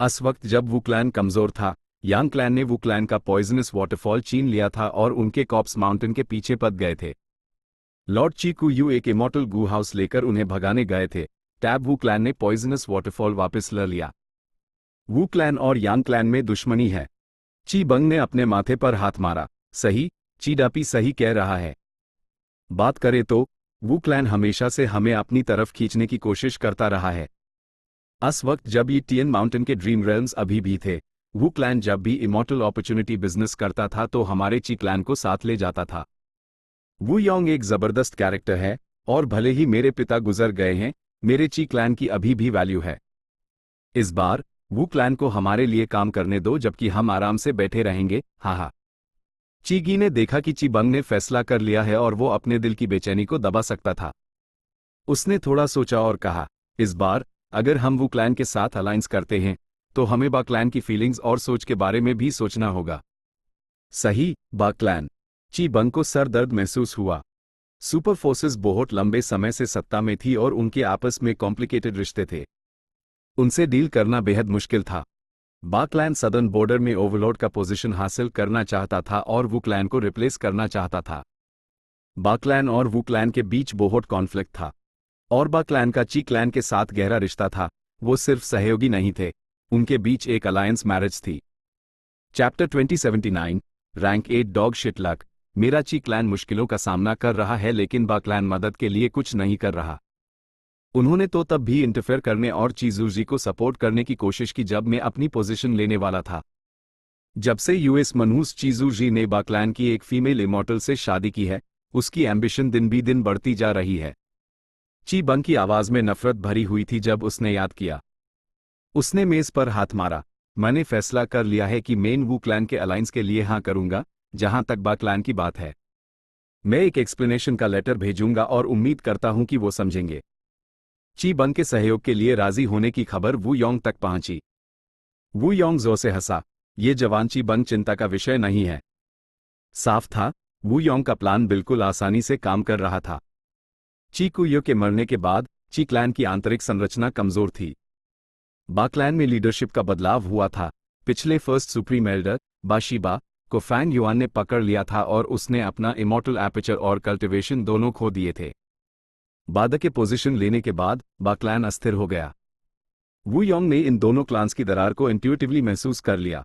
उस वक्त जब वू क्लैन कमजोर था, यांग क्लैन ने वू क्लैन का पॉइजनस वाटरफॉल छीन लिया था और उनके कॉप्स माउंटेन के पीछे पद गए थे। लॉर्ड ची कुयू एक इमॉर्टल गू हाउस लेकर उन्हें भगाने गए थे। टैब वू क्लैन ने पॉइजनस वाटरफॉल वापस ले लिया। वू क्लैन और यांग क्लैन में दुश्मनी है। ची बंग ने अपने माथे पर हाथ मारा। सही, ची डापी सही कह रहा है। बात करें तो वू क्लैन हमेशा से हमें अपनी तरफ खींचने की कोशिश करता रहा है। उस वक्त जब ये टियन माउंटेन के ड्रीम रेल्म्स अभी भी थे, वू क्लैन जब भी इमॉर्टल अपॉर्चुनिटी बिजनेस करता था तो हमारे ची क्लैन को साथ ले जाता था। वू योंग एक जबरदस्त कैरेक्टर है और भले ही मेरे पिता गुजर गए हैं, मेरे ची क्लैन की अभी भी वैल्यू है। इस बार वू क्लैन को हमारे लिए काम करने दो जबकि हम आराम से बैठे रहेंगे। हाँ हाँ। चीगी ने देखा कि ची बंग ने फैसला कर लिया है और वो अपने दिल की बेचैनी को दबा सकता था। उसने थोड़ा सोचा और कहा, इस बार अगर हम वू क्लैन के साथ अलायंस करते हैं तो हमें बा क्लैन की फीलिंग्स और सोच के बारे में भी सोचना होगा। सही, बा क्लैन। ची बंग को सर दर्द महसूस हुआ। सुपर फोर्सेस बहुत लंबे समय से सत्ता में थी और उनके आपस में कॉम्प्लिकेटेड रिश्ते थे। उनसे डील करना बेहद मुश्किल था। बा क्लैन सदर्न बॉर्डर में ओवरलॉर्ड का पोजीशन हासिल करना चाहता था और वू क्लैन को रिप्लेस करना चाहता था। बा क्लैन और वू क्लैन के बीच बहुत कॉन्फ्लिक्ट था और बा क्लैन का ची क्लैन के साथ गहरा रिश्ता था। वो सिर्फ सहयोगी नहीं थे, उनके बीच एक अलायंस मैरिज थी। Chapter 2079, rank 8 dog shit luck. मेरा ची क्लैन मुश्किलों का सामना कर रहा है लेकिन बा क्लैन मदद के लिए कुछ नहीं कर रहा। उन्होंने तो तब भी इंटरफेयर करने और चीजूजी को सपोर्ट करने की कोशिश की जब मैं अपनी पोजीशन लेने वाला था। जब से यूएस मनहूस चीजूजी ने बा क्लैन की एक फीमेल इमॉर्टल से शादी की है, उसकी एम्बिशन दिन भी दिन बढ़ती जा रही है। ची बंग की आवाज में नफरत भरी हुई थी जब उसने याद किया। उसने मेज पर हाथ मारा। मैंने फैसला कर लिया है कि मैं वू क्लैन के अलायंस के लिए हाँ करूंगा। जहां तक बा क्लैन की बात है, मैं एक एक्सप्लेनेशन का लेटर भेजूंगा और उम्मीद करता हूं कि वो समझेंगे। ची बंग के सहयोग के लिए राजी होने की खबर वू योंग तक पहुंची। वू योंग जोर से हंसा। ये जवान ची बंग चिंता का विषय नहीं है। साफ था, वू योंग का प्लान बिल्कुल आसानी से काम कर रहा था। ची कुयो के मरने के बाद ची क्लैन की आंतरिक संरचना कमजोर थी। बा क्लैन में लीडरशिप का बदलाव हुआ था। पिछले फर्स्ट सुप्रीम एल्डर बाशिबा को फैंग युआन ने पकड़ लिया था और उसने अपना इमॉर्टल एपर्चर और कल्टिवेशन दोनों खो दिए थे। बादा के पोजीशन लेने के बाद बा क्लैन अस्थिर हो गया। वू योंग ने इन दोनों क्लान्स की दरार को इंट्यूटिवली महसूस कर लिया।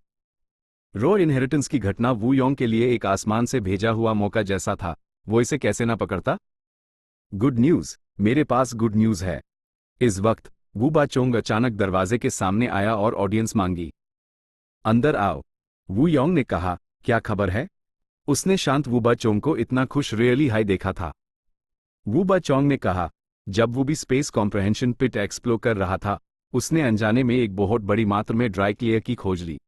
रॉ इनहेरिटेंस की घटना वू योंग के लिए एक आसमान से भेजा हुआ मौका जैसा था। वो इसे कैसे ना पकड़ता। गुड न्यूज, मेरे पास गुड न्यूज है। इस वक्त वू बा चोंग अचानक दरवाजे के सामने आया और ऑडियंस मांगी। अंदर आओ, वू योंग ने कहा। क्या खबर है? उसने शांत वू बा चोंग को इतना खुश रियली हाई देखा था। वू बा चोंग ने कहा, जब वो भी स्पेस कॉम्प्रहेंशन पिट एक्सप्लोर कर रहा था, उसने अनजाने में एक बहुत बड़ी मात्रा में ड्राई क्लियर की खोज ली।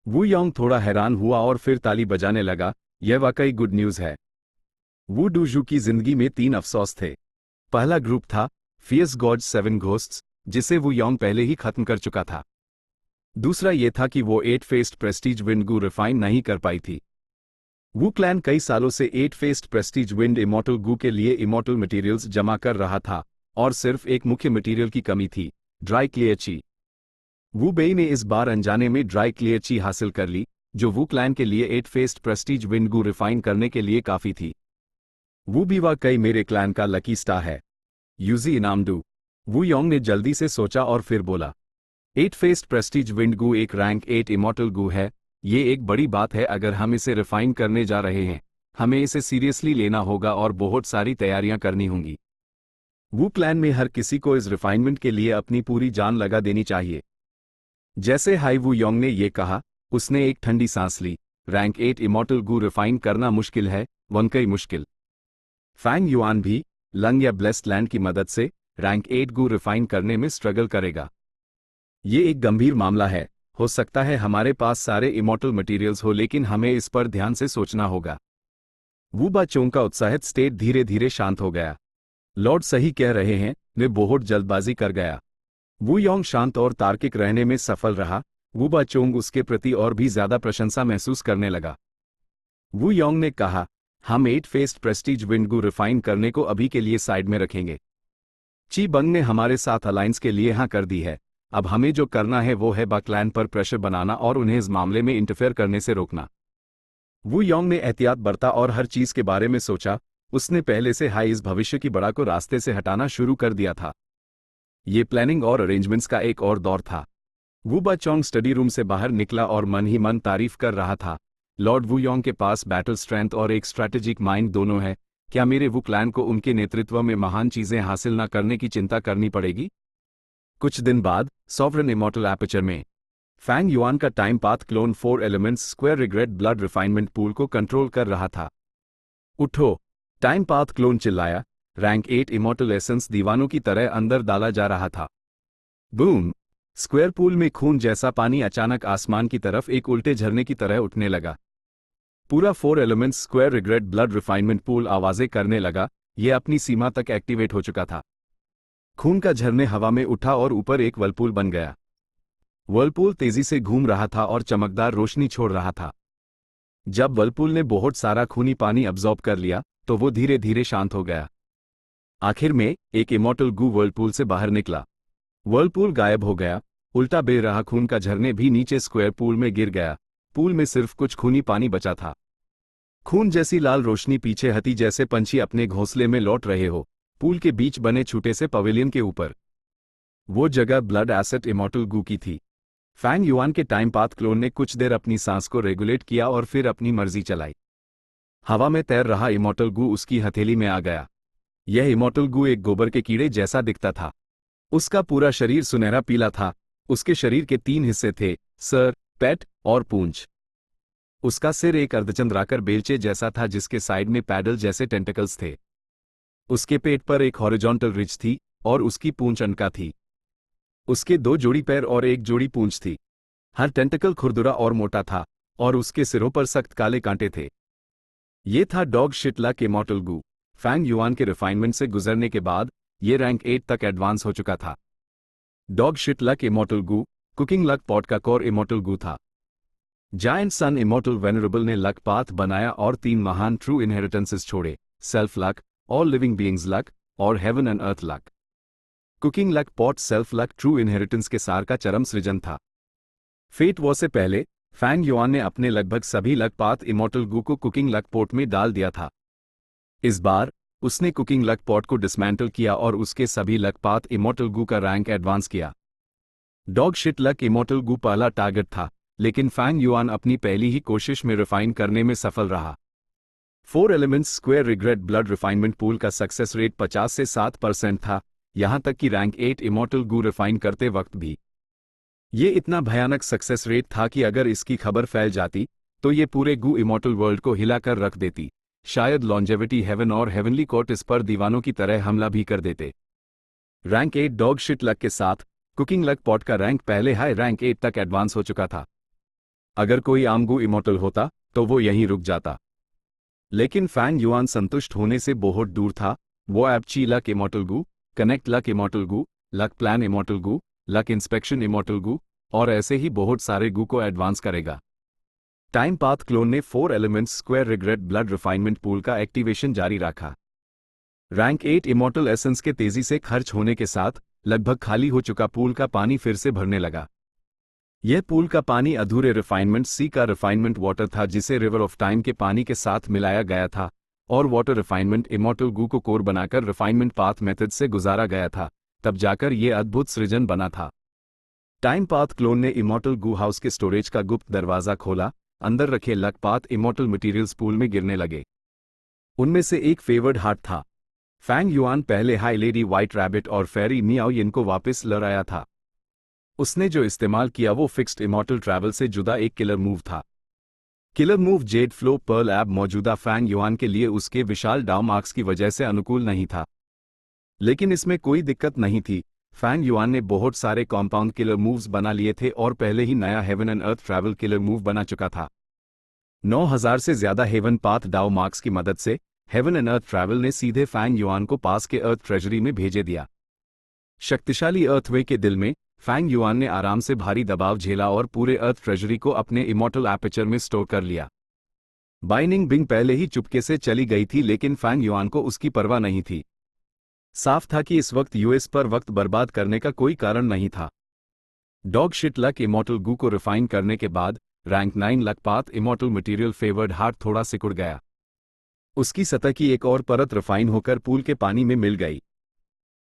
वू योंग थोड़ा हैरान हुआ और फिर ताली बजाने लगा। यह वाकई गुड न्यूज है। वू डूजू की जिंदगी में 3 अफसोस थे। पहला ग्रुप था फियर्स गॉड 7 घोस्ट्स, जिसे वू योंग पहले ही खत्म कर चुका था। दूसरा ये था कि वो 8 फेस्ड प्रेस्टीज विंड गू रिफाइन नहीं कर पाई थी। वू क्लैन कई सालों से 8 फेस्ड प्रेस्टीज विंड इमॉर्टल गू के लिए इमॉर्टल मटेरियल्स जमा कर रहा था और सिर्फ एक मुख्य मटेरियल की कमी थी, ड्राई क्लियर ची। वू बेई ने इस बार अनजाने में ड्राई क्लियर ची हासिल कर ली, जो वू क्लैन के लिए 8 फेस्ड प्रेस्टीज विंड गू रिफाइन करने के लिए काफी थी। वू भी वाकई मेरे क्लैन का लकी स्टार है। यूजी इनाम दू, वू योंग ने जल्दी से सोचा और फिर बोला। 8 फेस्ड प्रेस्टीज विंड गू एक रैंक 8 इमॉर्टल गू है। ये एक बड़ी बात है। अगर हम इसे रिफाइन करने जा रहे हैं, हमें इसे सीरियसली लेना होगा और बहुत सारी तैयारियां करनी होंगी। वू क्लैन में हर किसी को इस रिफाइनमेंट के लिए अपनी पूरी जान लगा देनी चाहिए। जैसे हाई वू योंग ने ये कहा, उसने एक ठंडी सांस ली। रैंक 8 इमॉर्टल गू रिफाइन करना मुश्किल है, वाकई मुश्किल। फैंग युआन भी लंग या ब्लेस्ड लैंड की मदद से रैंक 8 गू रिफाइन करने में स्ट्रगल करेगा। ये एक गंभीर मामला है। हो सकता है हमारे पास सारे इमॉर्टल मटेरियल्स हो, लेकिन हमें इस पर ध्यान से सोचना होगा। वू बा चोंग का उत्साहित स्टेट धीरे धीरे शांत हो गया। लॉर्ड सही कह रहे हैं, वे बहुत जल्दबाजी कर गया। वू योंग शांत और तार्किक रहने में सफल रहा। वू बा चोंग उसके प्रति और भी ज्यादा प्रशंसा महसूस करने लगा। वू योंग ने कहा, हम 8 फेस्ड प्रेस्टीज विंड गू रिफाइन करने को अभी के लिए साइड में रखेंगे। ची बंग ने हमारे साथ अलायंस के लिए हाँ कर दी है। अब हमें जो करना है वो है बा क्लैन पर प्रेशर बनाना और उन्हें इस मामले में इंटरफेयर करने से रोकना। वू योंग ने एहतियात बरता और हर चीज के बारे में सोचा। उसने पहले से हाई इस भविष्य की बड़ा को रास्ते से हटाना शुरू कर दिया था। ये प्लानिंग और अरेंजमेंट्स का एक और दौर था। वू बा चोंग स्टडी रूम से बाहर निकला और मन ही मन तारीफ कर रहा था। लॉर्ड वू योंग के पास बैटल स्ट्रेंथ और एक स्ट्रैटेजिक माइंड दोनों है। क्या मेरे वू क्लैन को उनके नेतृत्व में महान चीजें हासिल न करने की चिंता करनी पड़ेगी? कुछ दिन बाद सॉवरन इमॉर्टल एपर्चर में फैंग युआन का time path clone 4 elements square regret blood refinement pool को कंट्रोल कर रहा था। उठो, टाइम पाथ क्लोन चिल्लाया। रैंक 8 इमॉर्टल एसेंस दीवानों की तरह अंदर डाला जा रहा था। बूम! स्क्वायर पूल में खून जैसा पानी अचानक आसमान की तरफ एक उल्टे झरने की तरह उठने लगा। पूरा 4 elements square regret blood refinement pool आवाजें करने लगा, ये अपनी सीमा तक एक्टिवेट हो चुका था। खून का झरने हवा में उठा और ऊपर एक वर्लपूल बन गया। वर्लपूल तेजी से घूम रहा था और चमकदार रोशनी छोड़ रहा था। जब वर्लपूल ने बहुत सारा खूनी पानी अब्जॉर्ब कर लिया तो वो धीरे धीरे शांत हो गया। आखिर में एक इमॉर्टल गू वर्लपूल से बाहर निकला। वर्लपूल गायब हो गया, उल्टा बह रहा खून का झरने भी नीचे स्क्वायर पूल में गिर गया। पूल में सिर्फ कुछ खूनी पानी बचा था। खून जैसी लाल रोशनी पीछे हती जैसे पंछी अपने घोंसले में लौट रहे हो। पूल के बीच बने छोटे से पवेलियन के ऊपर वो जगह ब्लड एसेट इमॉर्टल गू की थी। फैंग युआन के टाइम पाथ क्लोन ने कुछ देर अपनी सांस को रेगुलेट किया और फिर अपनी मर्जी चलाई। हवा में तैर रहा इमॉर्टल गू उसकी हथेली में आ गया। यह इमॉर्टल गू एक गोबर के कीड़े जैसा दिखता था। उसका पूरा शरीर सुनहरा पीला था। उसके शरीर के 3 हिस्से थे, सर, पेट और पूंछ। उसका सिर एक अर्धचंद्राकार बेलचे जैसा था जिसके साइड में पैडल जैसे टेंटिकल्स थे। उसके पेट पर एक हॉरिजॉन्टल रिज थी और उसकी पूंछ अनका थी। उसके 2 जोड़ी पैर और एक जोड़ी पूंछ थी। हर टेंटिकल खुरदुरा और मोटा था और उसके सिरों पर सख्त काले कांटे थे। ये था डॉग शिट लक इमॉर्टल गू। फैंग युआन के रिफाइनमेंट से गुजरने के बाद ये रैंक 8 तक एडवांस हो चुका था। Dog shit luck immortal Gu cooking luck pot का कोर इमॉर्टल गू था। जायंट सन इमॉर्टल वेनरेबल ने लक पाथ बनाया और 3 महान ट्रू इनहेरिटेंसेस छोड़े, self luck, all living beings luck और heaven and earth luck. Cooking luck pot self luck true inheritance के सार का चरम सृजन था। फेट वॉर से पहले फैंग युआन ने अपने लगभग सभी लक पाथ इमॉर्टल गू को कुकिंग लक पॉट में डाल दिया था। इस बार उसने कुकिंग लक पॉट को डिसमेंटल किया और उसके सभी लक पाथ इमॉर्टल गू का रैंक एडवांस किया। डॉग शिट लक इमॉर्टल गू पहला टारगेट था, लेकिन फैंग युआन अपनी पहली ही कोशिश में रिफाइन करने में सफल रहा। 4 elements square regret blood refinement pool का सक्सेस रेट 50 से 7% था, यहां तक कि रैंक 8 इमॉर्टल गू रिफाइन करते वक्त भी। ये इतना भयानक सक्सेस रेट था कि अगर इसकी खबर फैल जाती तो ये पूरे गू इमॉर्टल वर्ल्ड को हिलाकर रख देती। शायद लॉन्जेविटी हेवन और हेवनली कोर्ट इस पर दीवानों की तरह हमला भी कर देते। रैंक 8 डॉग शिट लक के साथ कुकिंग लक पॉट का रैंक पहले हाई रैंक 8 तक एडवांस हो चुका था। अगर कोई आम गू इमॉर्टल होता तो वो यहीं रुक जाता, लेकिन फैंग युआन संतुष्ट होने से बहुत दूर था। वो एप्ची लक इमॉर्टल गू, कनेक्ट लक इमॉर्टल गू, लक प्लान इमॉर्टल गू, लक इंस्पेक्शन इमॉर्टल गू और ऐसे ही बहुत सारे गू को एडवांस करेगा। टाइम पाथ क्लोन ने 4 elements square regret blood refinement pool का एक्टिवेशन जारी रखा। रैंक 8 इमॉर्टल एसेंस के तेजी से खर्च होने के साथ लगभग खाली हो चुका पूल का पानी फिर से भरने लगा। यह पूल का पानी अधूरे रिफाइनमेंट सी का रिफाइनमेंट वाटर था जिसे रिवर ऑफ टाइम के पानी के साथ मिलाया गया था और वाटर रिफाइनमेंट इमॉर्टल गू को कोर बनाकर रिफाइनमेंट पाथ मेथड से गुजारा गया था, तब जाकर यह अद्भुत सृजन बना था। टाइम पाथ क्लोन ने इमॉर्टल गू हाउस के स्टोरेज का गुप्त दरवाजा खोला। अंदर रखे luck path immortal materials pool में गिरने लगे। उनमें से एक फेवर्ड हार्ट था। फैंग युआन पहले हाई लेडी व्हाइट रैबिट और फेरी मियाओ यिन को वापस लौटाया था। उसने जो इस्तेमाल किया वो फिक्स्ड इमॉर्टल ट्रैवल से जुदा एक किलर मूव था। Killer move jade flow pearl ऐब मौजूदा फैंग युआन के लिए उसके विशाल डाउ मार्क्स की वजह से अनुकूल नहीं था, लेकिन इसमें कोई दिक्कत नहीं थी। फैंग युआन ने बहुत सारे कॉम्पाउंड किलर मूव्स बना लिए थे और पहले ही नया haven and earth travel killer move बना चुका था। 9000 से ज्यादा हेवन पाथ डाउ मार्क्स की मदद से हेवन एंड अर्थ ट्रैवल ने सीधे फैंग युआन को पास के अर्थ ट्रेजरी में भेजे दिया। शक्तिशाली अर्थवे के दिल में फैंग युआन ने आराम से भारी दबाव झेला और पूरे अर्थ ट्रेजरी को अपने इमॉर्टल एपर्चर में स्टोर कर लिया। बाइनिंग बिंग पहले ही चुपके से चली गई थी, लेकिन फैंग युआन को उसकी परवाह नहीं थी। साफ था कि इस वक्त यूएस पर वक्त बर्बाद करने का कोई कारण नहीं था। डॉग शिट लक इमॉर्टल गू को रिफाइन करने के बाद rank 9 luck path immortal material favoured heart थोड़ा सिकुड़ गया। उसकी सतह की एक और परत रिफाइन होकर पूल के पानी में मिल गई।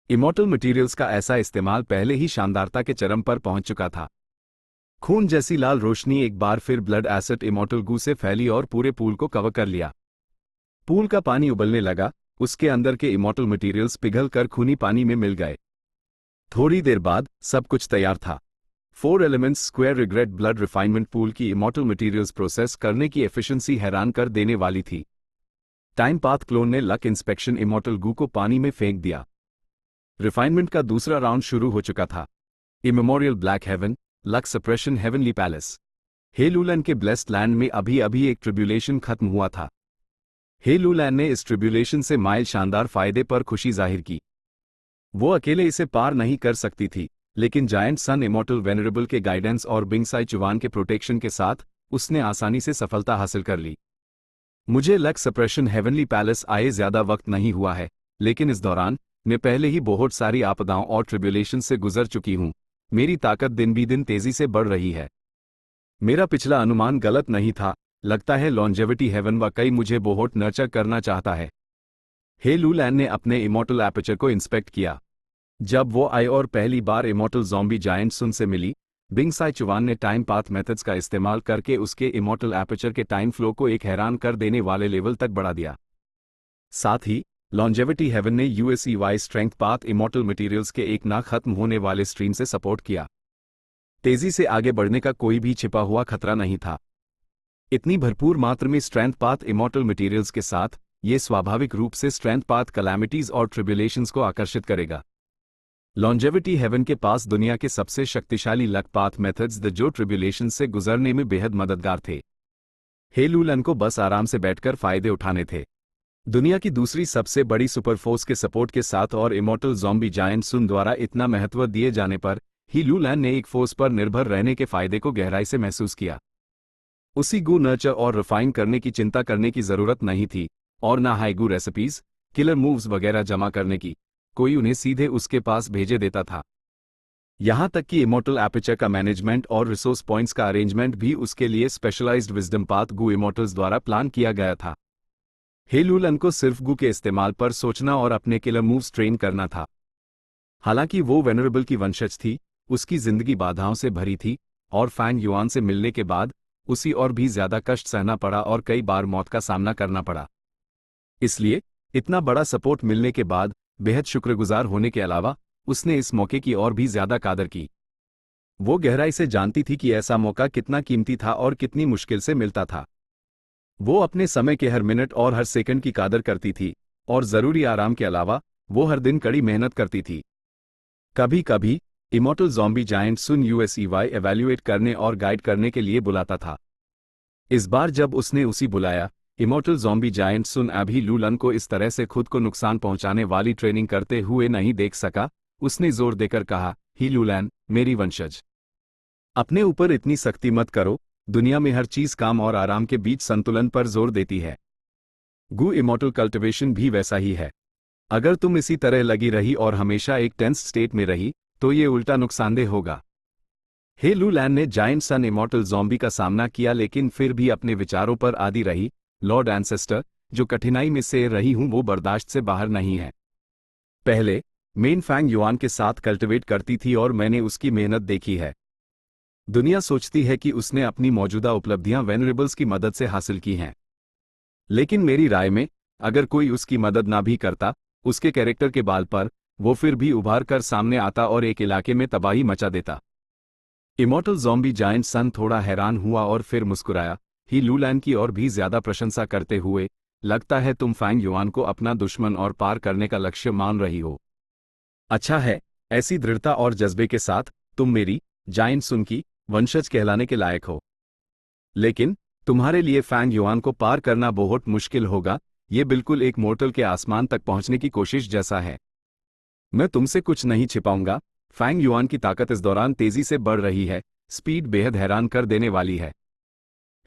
इमॉर्टल मटेरियल्स का ऐसा इस्तेमाल पहले ही शानदारता के चरम पर पहुंच चुका था। खून जैसी लाल रोशनी एक बार फिर ब्लड एसिड इमॉर्टल गू से फैली और पूरे पूल को कवर कर लिया। पूल का पानी उबलने लगा। उसके अंदर के इमॉर्टल मटेरियल्स पिघल कर खूनी पानी में मिल गए। थोड़ी देर बाद सब कुछ तैयार था। 4 elements square regret blood refinement pool की इमॉर्टल मटेरियल्स प्रोसेस करने की एफिशिएंसी हैरान कर देने वाली थी। टाइम पाथ क्लोन ने लक इंस्पेक्शन इमॉर्टल गू को पानी में फेंक दिया। रिफाइनमेंट का दूसरा राउंड शुरू हो चुका था। Immemorial black heaven, luck suppression heavenly palace, हेलुलन के ब्लेस्ड लैंड में अभी अभी एक ट्रिब्यूलेशन खत्म हुआ था। हे लूलैन ने इस ट्रिब्यूलेशन से माइल शानदार फायदे पर खुशी जाहिर की। वो अकेले इसे पार नहीं कर सकती थी, लेकिन जायंट सन इमॉर्टल वेनरेबल के गाइडेंस और बिंगसाई चुवान के प्रोटेक्शन के साथ उसने आसानी से सफलता हासिल कर ली। मुझे लक सप्रेशन हेवनली पैलेस आए ज्यादा वक्त नहीं हुआ है, लेकिन इस दौरान मैं पहले ही बहुत सारी आपदाओं और ट्रिब्यूलेशन से गुजर चुकी हूँ। मेरी ताकत दिन भी दिन तेजी से बढ़ रही है। मेरा पिछला अनुमान गलत नहीं था। लगता है लॉन्जेविटी हेवन वाकई मुझे बहुत नर्चर करना चाहता है। हे लूलैन ने अपने इमॉर्टल एपर्चर को इंस्पेक्ट किया। जब वो आई और पहली बार इमॉर्टल ज़ॉम्बी जायंट सुन से मिली, बिंगसाई चुवान ने टाइम पाथ मेथड्स का इस्तेमाल करके उसके इमॉर्टल एपर्चर के टाइम फ्लो को एक हैरान कर देने वाले लेवल तक बढ़ा दिया। साथ ही लॉन्जेविटी हेवन ने यूएसईवाई स्ट्रेंथ पाथ इमॉर्टल मटेरियल्स के एक ना खत्म होने वाले स्ट्रीम से सपोर्ट किया। तेजी से आगे बढ़ने का कोई भी छिपा हुआ खतरा नहीं था। इतनी भरपूर मात्रा में स्ट्रेंथ पाथ इमॉर्टल मटेरियल्स के साथ ये स्वाभाविक रूप से स्ट्रेंथ पाथ कैलामिटीज और ट्रिब्यूलेशंस को आकर्षित करेगा। लॉन्जेविटी हेवन के पास दुनिया के सबसे शक्तिशाली लक पाथ मेथड्स द जो ट्रिब्यूलेशन से गुजरने में बेहद मददगार थे। हे लूलन को बस आराम से बैठकर फायदे उठाने थे। दुनिया की दूसरी सबसे बड़ी सुपरफोर्स के सपोर्ट के साथ और इमॉर्टल ज़ॉम्बी जायंट सुन द्वारा इतना महत्व दिए जाने पर ही लूलन ने एक फोर्स पर निर्भर रहने के फायदे को गहराई से महसूस किया। उसी गू नर्चर और रिफाइन करने की चिंता करने की जरूरत नहीं थी, और ना हाई गू रेसिपीज, किलर मूव्स वगैरह जमा करने की। कोई उन्हें सीधे उसके पास भेजे देता था। यहां तक कि इमॉर्टल एपर्चर का मैनेजमेंट और रिसोर्स पॉइंट्स का अरेंजमेंट भी उसके लिए स्पेशलाइज्ड विजडम पाथ गू इमॉर्टल्स द्वारा प्लान किया गया था। हे लूलन को सिर्फ गू के इस्तेमाल पर सोचना और अपने किलर मूव्स ट्रेन करना था। हालांकि वो वेनरेबल की वंशज थी, उसकी जिंदगी बाधाओं से भरी थी, और फैंग युआन से मिलने के बाद उसी और भी ज्यादा कष्ट सहना पड़ा और कई बार मौत का सामना करना पड़ा। इसलिए इतना बड़ा सपोर्ट मिलने के बाद बेहद शुक्रगुजार होने के अलावा उसने इस मौके की और भी ज्यादा कादर की। वो गहराई से जानती थी कि ऐसा मौका कितना कीमती था और कितनी मुश्किल से मिलता था। वो अपने समय के हर मिनट और हर सेकंड की कादर करती थी, और जरूरी आराम के अलावा वो हर दिन कड़ी मेहनत करती थी। कभी कभी इमॉर्टल ज़ॉम्बी जायंट सुन यूएसईवाई एवेल्युएट करने और गाइड करने के लिए बुलाता था। इस बार जब उसने उसी बुलाया, इमॉर्टल ज़ॉम्बी जायंट सुन अभी लूलन को इस तरह से खुद को नुकसान पहुंचाने वाली ट्रेनिंग करते हुए नहीं देख सका। उसने जोर देकर कहा, ही लूलन, मेरी वंशज, अपने ऊपर इतनी सख्ती मत करो। दुनिया में हर चीज काम और आराम के बीच संतुलन पर जोर देती है। गू इमॉर्टल कल्टिवेशन भी वैसा ही है। अगर तुम इसी तरह लगी रही और हमेशा एक टेंस स्टेट में रही, तो ये उल्टा नुकसानदेह होगा। हे लूलैन ने जायंट सन इमॉर्टल ज़ॉम्बी का सामना किया, लेकिन फिर भी अपने विचारों पर आदी रही। लॉर्ड एंसेस्टर, जो कठिनाई में से रही हूं वो बर्दाश्त से बाहर नहीं है। पहले मेन फैंग युआन के साथ कल्टिवेट करती थी और मैंने उसकी मेहनत देखी है। दुनिया सोचती है कि उसने अपनी मौजूदा उपलब्धियां वेनरेबल्स की मदद से हासिल की हैं, लेकिन मेरी राय में अगर कोई उसकी मदद ना भी करता, उसके कैरेक्टर के बाल पर वो फिर भी उभार कर सामने आता और एक इलाके में तबाही मचा देता। इमॉर्टल ज़ॉम्बी जायंट सन थोड़ा हैरान हुआ और फिर मुस्कुराया, ही लूलैन की और भी ज्यादा प्रशंसा करते हुए, लगता है तुम फैंग युआन को अपना दुश्मन और पार करने का लक्ष्य मान रही हो। अच्छा है, ऐसी दृढ़ता और जज्बे के साथ तुम मेरी जायंट सुन की वंशज कहलाने के लायक हो। लेकिन तुम्हारे लिए फैंग युआन को पार करना बहुत मुश्किल होगा। ये बिल्कुल एक मोर्टल के आसमान तक पहुंचने की कोशिश जैसा है। मैं तुमसे कुछ नहीं छिपाऊंगा, फैंग युआन की ताकत इस दौरान तेजी से बढ़ रही है। स्पीड बेहद हैरान कर देने वाली है।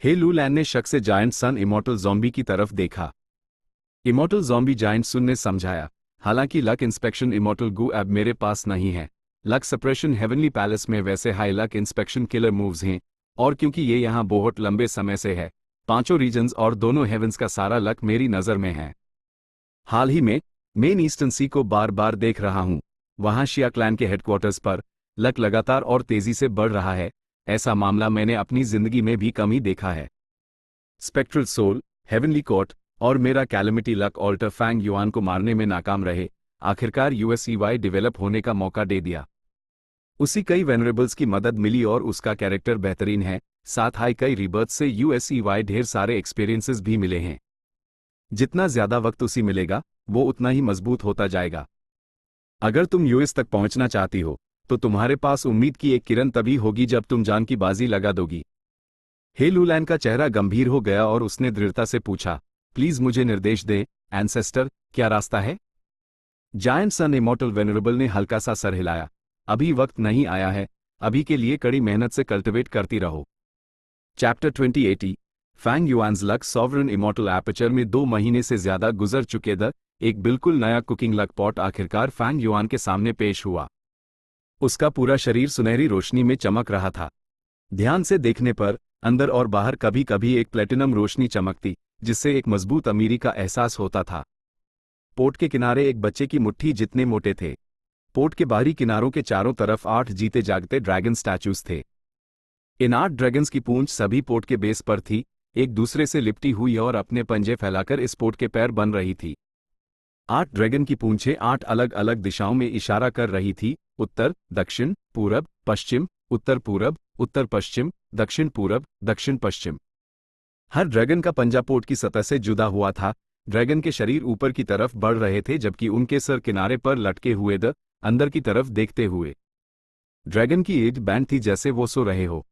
हे लूलैन ने शक से जायंट सन इमॉर्टल ज़ॉम्बी की तरफ देखा। इमॉर्टल ज़ॉम्बी जायंट सुन ने समझाया, हालांकि लक इंस्पेक्शन इमॉर्टल गू अब मेरे पास नहीं है। लक सप्रेशन हेवनली पैलेस में वैसे high luck inspection killer moves हैं, और क्योंकि ये यहाँ बहुत लंबे समय से है, पांचों रीजन्स और दोनों हेवंस का सारा लक मेरी नज़र में है। हाल ही में मेन ईस्टर्न सी को बार बार देख रहा हूँ। वहाँ शिया क्लैन के हेडक्वार्टर्स पर लक लगातार और तेजी से बढ़ रहा है। ऐसा मामला मैंने अपनी जिंदगी में भी कम ही देखा है। स्पेक्ट्रल सोल, हेवनली कोर्ट और मेरा calamity luck alter Fang Yuan को मारने में नाकाम रहे। आखिरकार यूएसईवाई डेवलप होने का मौका दे दिया। उसी कई वेनरेबल्स की मदद मिली और उसका कैरेक्टर बेहतरीन है। साथ ही कई रीबर्थ से यूएसईवाई ढेर सारे एक्सपीरियंसेस भी मिले हैं। जितना ज्यादा वक्त उसी मिलेगा, वो उतना ही मजबूत होता जाएगा। अगर तुम यूएस तक पहुंचना चाहती हो, तो तुम्हारे पास उम्मीद की एक किरण तभी होगी जब तुम जान की बाजी लगा दोगी। हे लूलैन का चेहरा गंभीर हो गया और उसने दृढ़ता से पूछा, प्लीज मुझे निर्देश दे एंसेस्टर, क्या रास्ता है? जायंट सन इमॉर्टल वेनरेबल ने हल्का सा सर हिलाया। अभी वक्त नहीं आया है, अभी के लिए कड़ी मेहनत से कल्टिवेट करती रहो। Chapter 2080 Fang Yuan's luck sovereign immortal aperture में 2 महीने से ज्यादा गुजर चुके द एक बिल्कुल नया कुकिंग लक पॉट आखिरकार फैंग युआन के सामने पेश हुआ। उसका पूरा शरीर सुनहरी रोशनी में चमक रहा था। ध्यान से देखने पर अंदर और बाहर कभी कभी एक प्लेटिनम रोशनी चमकती, जिससे एक मजबूत अमीरी का एहसास होता था। पोर्ट के किनारे एक बच्चे की मुट्ठी जितने मोटे थे। पोर्ट के बाहरी किनारों के चारों तरफ 8 जीते जागते ड्रैगन स्टैचूज थे। इन 8 ड्रैगन्स की पूंछ सभी पोर्ट के बेस पर थी, एक दूसरे से लिपटी हुई और अपने पंजे फैलाकर इस पोर्ट के पैर बन रही थी। 8 ड्रैगन की पूंछें 8 अलग अलग दिशाओं में इशारा कर रही थी, उत्तर, दक्षिण, पूरब, पश्चिम, उत्तर पूरब, उत्तर पश्चिम, दक्षिण पूरब, दक्षिण पश्चिम। हर ड्रैगन का पंजा पोर्ट की सतह से जुदा हुआ था। ड्रैगन के शरीर ऊपर की तरफ बढ़ रहे थे, जबकि उनके सर किनारे पर लटके हुए अंदर की तरफ देखते हुए। ड्रैगन की एज बैंड थी जैसे वो सो रहे हो।